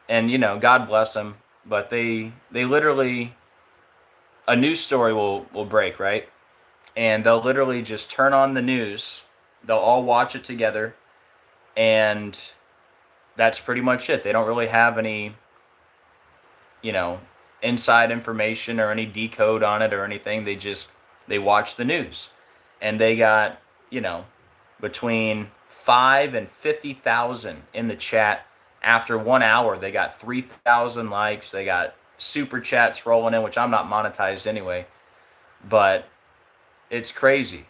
and you know, God bless them, but they literally, a news story will break, right? And they'll literally just turn on the news. They'll all watch it together, and that's pretty much it. They don't really have any, you know, inside information or any decode on it or anything. They watch the news, and they got, you know, between 5 and 50,000 in the chat. After 1 hour, they got 3,000 likes. They got super chats rolling in, which I'm not monetized anyway, but it's crazy,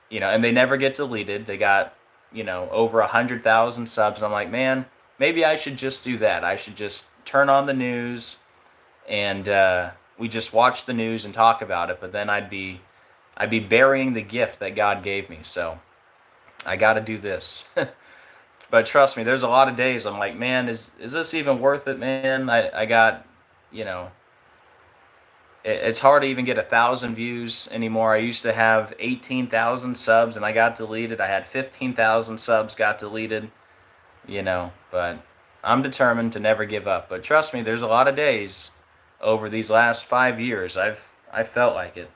you know, and they never get deleted. They got, you know, over 100,000 subs. And I'm like, man, maybe I should just do that. I should just turn on the news and we just watch the news and talk about it. But then I'd be burying the gift that God gave me. So I got to do this. But trust me, there's a lot of days I'm like, man, is this even worth it, man? I got, you know, it's hard to even get 1,000 views anymore. I used to have 18,000 subs and I got deleted. I had 15,000 subs, got deleted, you know, but I'm determined to never give up. But trust me, there's a lot of days over these last 5 years I felt like it.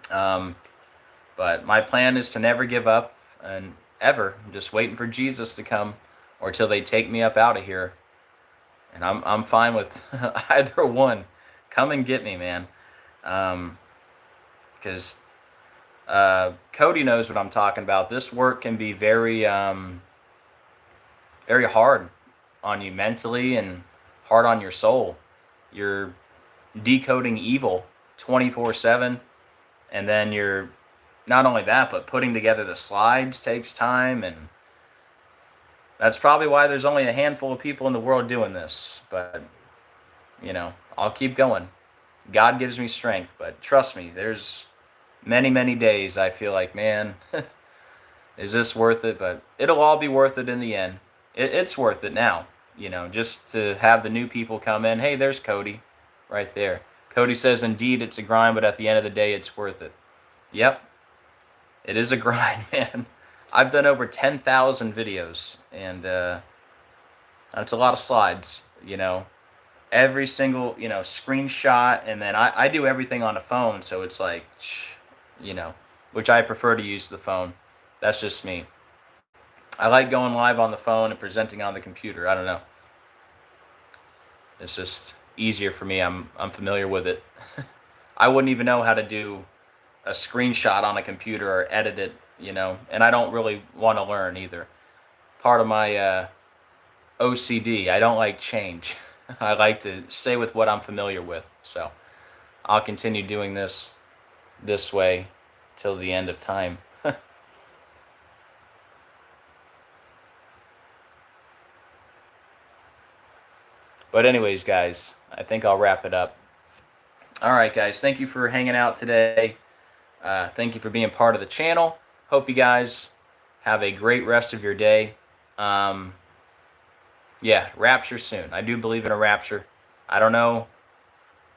But my plan is to never give up, and ever. I'm just waiting for Jesus to come, or till they take me up out of here. And I'm fine with either one. Come and get me, man. Because Cody knows what I'm talking about. This work can be very very hard on you mentally and hard on your soul. You're decoding evil 24/7, and then you're not only that, but putting together the slides takes time, and that's probably why there's only a handful of people in the world doing this. But you know, I'll keep going. God gives me strength, but trust me, there's many days I feel like, man, is this worth it? But it'll all be worth it in the end. It's worth it now, you know, just to have the new people come in. Hey, there's Cody right there. Cody says, indeed, it's a grind, but at the end of the day, it's worth it. Yep, it is a grind, man. I've done over 10,000 videos, and that's a lot of slides, you know. Every single, you know, screenshot, and then I do everything on a phone, so it's like, you know, which I prefer to use the phone. That's just me. I like going live on the phone and presenting on the computer. I don't know. It's just easier for me. I'm familiar with it. I wouldn't even know how to do a screenshot on a computer or edit it, you know, and I don't really want to learn either. Part of my OCD, I don't like change. I like to stay with what I'm familiar with. So I'll continue doing this way till the end of time. But anyways, guys, I think I'll wrap it up. All right, guys, thank you for hanging out today. Thank you for being part of the channel. Hope you guys have a great rest of your day. Yeah, rapture soon. I do believe in a rapture. I don't know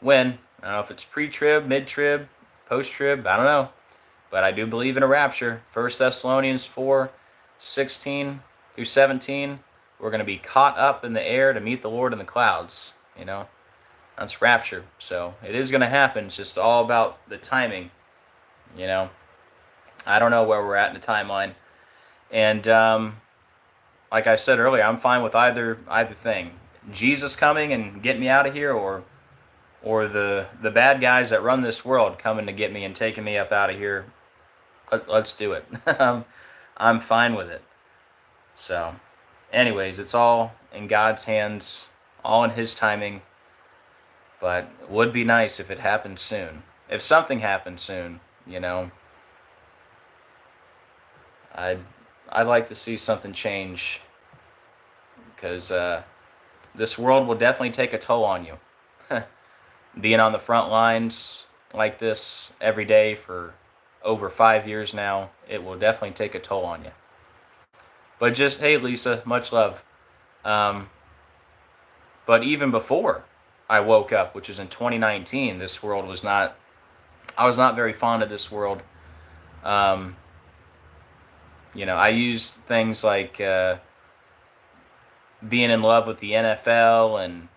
when. I don't know if it's pre-trib, mid-trib, post-trib. I don't know. But I do believe in a rapture. 1 Thessalonians 4:16-17. We're going to be caught up in the air to meet the Lord in the clouds. That's rapture. So it is going to happen. It's just all about the timing. I don't know where we're at in the timeline. And like I said earlier, I'm fine with either thing. Jesus coming and getting me out of here, or the bad guys that run this world coming to get me and taking me up out of here. Let's do it. I'm fine with it. So, anyways, it's all in God's hands, all in His timing. But it would be nice if it happened soon. If something happened soon, I'd like to see something change, because this world will definitely take a toll on you. Being on the front lines like this every day for over 5 years now, it will definitely take a toll on you. But just, hey Lisa, much love. But even before I woke up, which is in 2019, this world was not, I was not very fond of this world. I used things like being in love with the NFL and,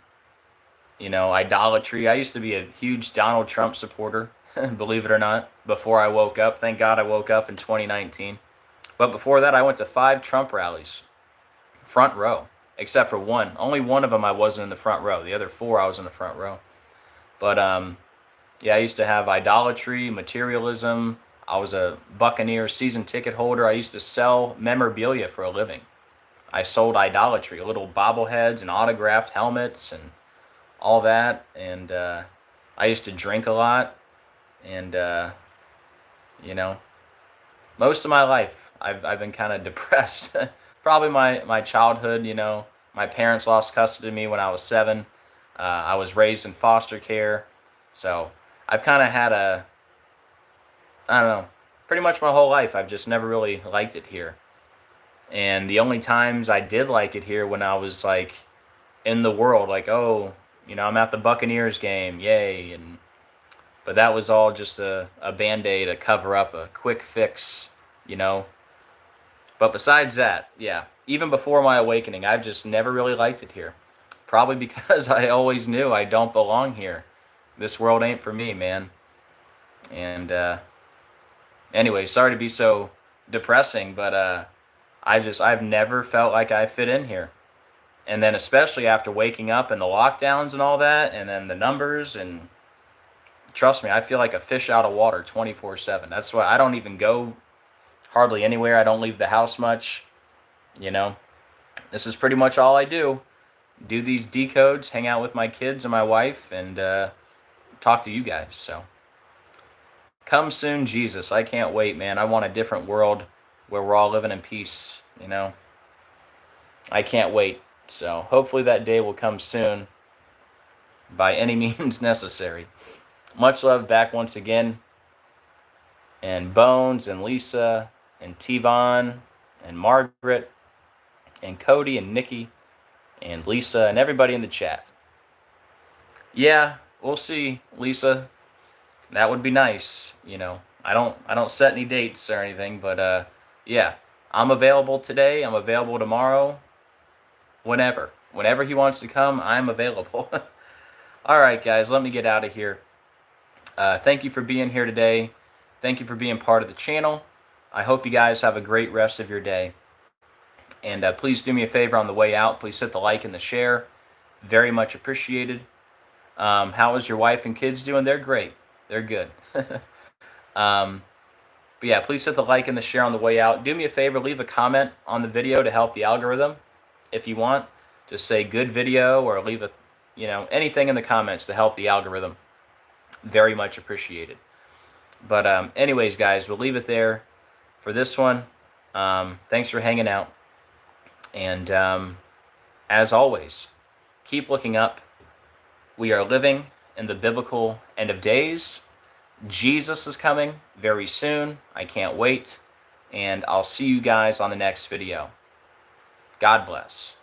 idolatry. I used to be a huge Donald Trump supporter, believe it or not, before I woke up. Thank God I woke up in 2019. But before that, I went to 5 Trump rallies, front row, except for one. Only one of them I wasn't in the front row. The other 4 I was in the front row. But yeah, I used to have idolatry, materialism. I was a Buccaneer season ticket holder. I used to sell memorabilia for a living. I sold idolatry, little bobbleheads and autographed helmets and all that. And I used to drink a lot. And, most of my life, I've been kind of depressed. Probably my childhood, my parents lost custody of me when I was 7. I was raised in foster care. So I've kind of had I don't know, pretty much my whole life, I've just never really liked it here. And the only times I did like it here when I was like in the world, like, oh, I'm at the Buccaneers game, yay. But that was all just a Band-Aid, a cover up, a quick fix, But besides that, yeah, even before my awakening, I've just never really liked it here. Probably because I always knew I don't belong here. This world ain't for me, man. And anyway, sorry to be so depressing, but I've never felt like I fit in here. And then especially after waking up and the lockdowns and all that, and then the numbers, and trust me, I feel like a fish out of water 24/7. That's why I don't even go hardly anywhere. I don't leave the house much. This is pretty much all I do. Do these decodes, hang out with my kids and my wife, and talk to you guys. So come soon, Jesus. I can't wait, man. I want a different world where we're all living in peace. I can't wait. So hopefully that day will come soon, by any means necessary. Much love back once again. And Bones and Lisa and T-Von and Margaret and Cody and Nikki and Lisa and everybody in the chat. Yeah, we'll see, Lisa. That would be nice. I don't set any dates or anything, but yeah, I'm available today. I'm available tomorrow. Whenever he wants to come, I'm available. All right, guys, let me get out of here. Thank you for being here today. Thank you for being part of the channel. I hope you guys have a great rest of your day. And please do me a favor on the way out. Please hit the like and the share. Very much appreciated. How is your wife and kids doing? They're great. They're good. But yeah, please hit the like and the share on the way out. Do me a favor, leave a comment on the video to help the algorithm. If you want, just say good video, or leave a, anything in the comments to help the algorithm. Very much appreciated. But anyways, guys, we'll leave it there for this one. Thanks for hanging out. And as always, keep looking up. We are living in the biblical end of days. Jesus is coming very soon. I can't wait. And I'll see you guys on the next video. God bless.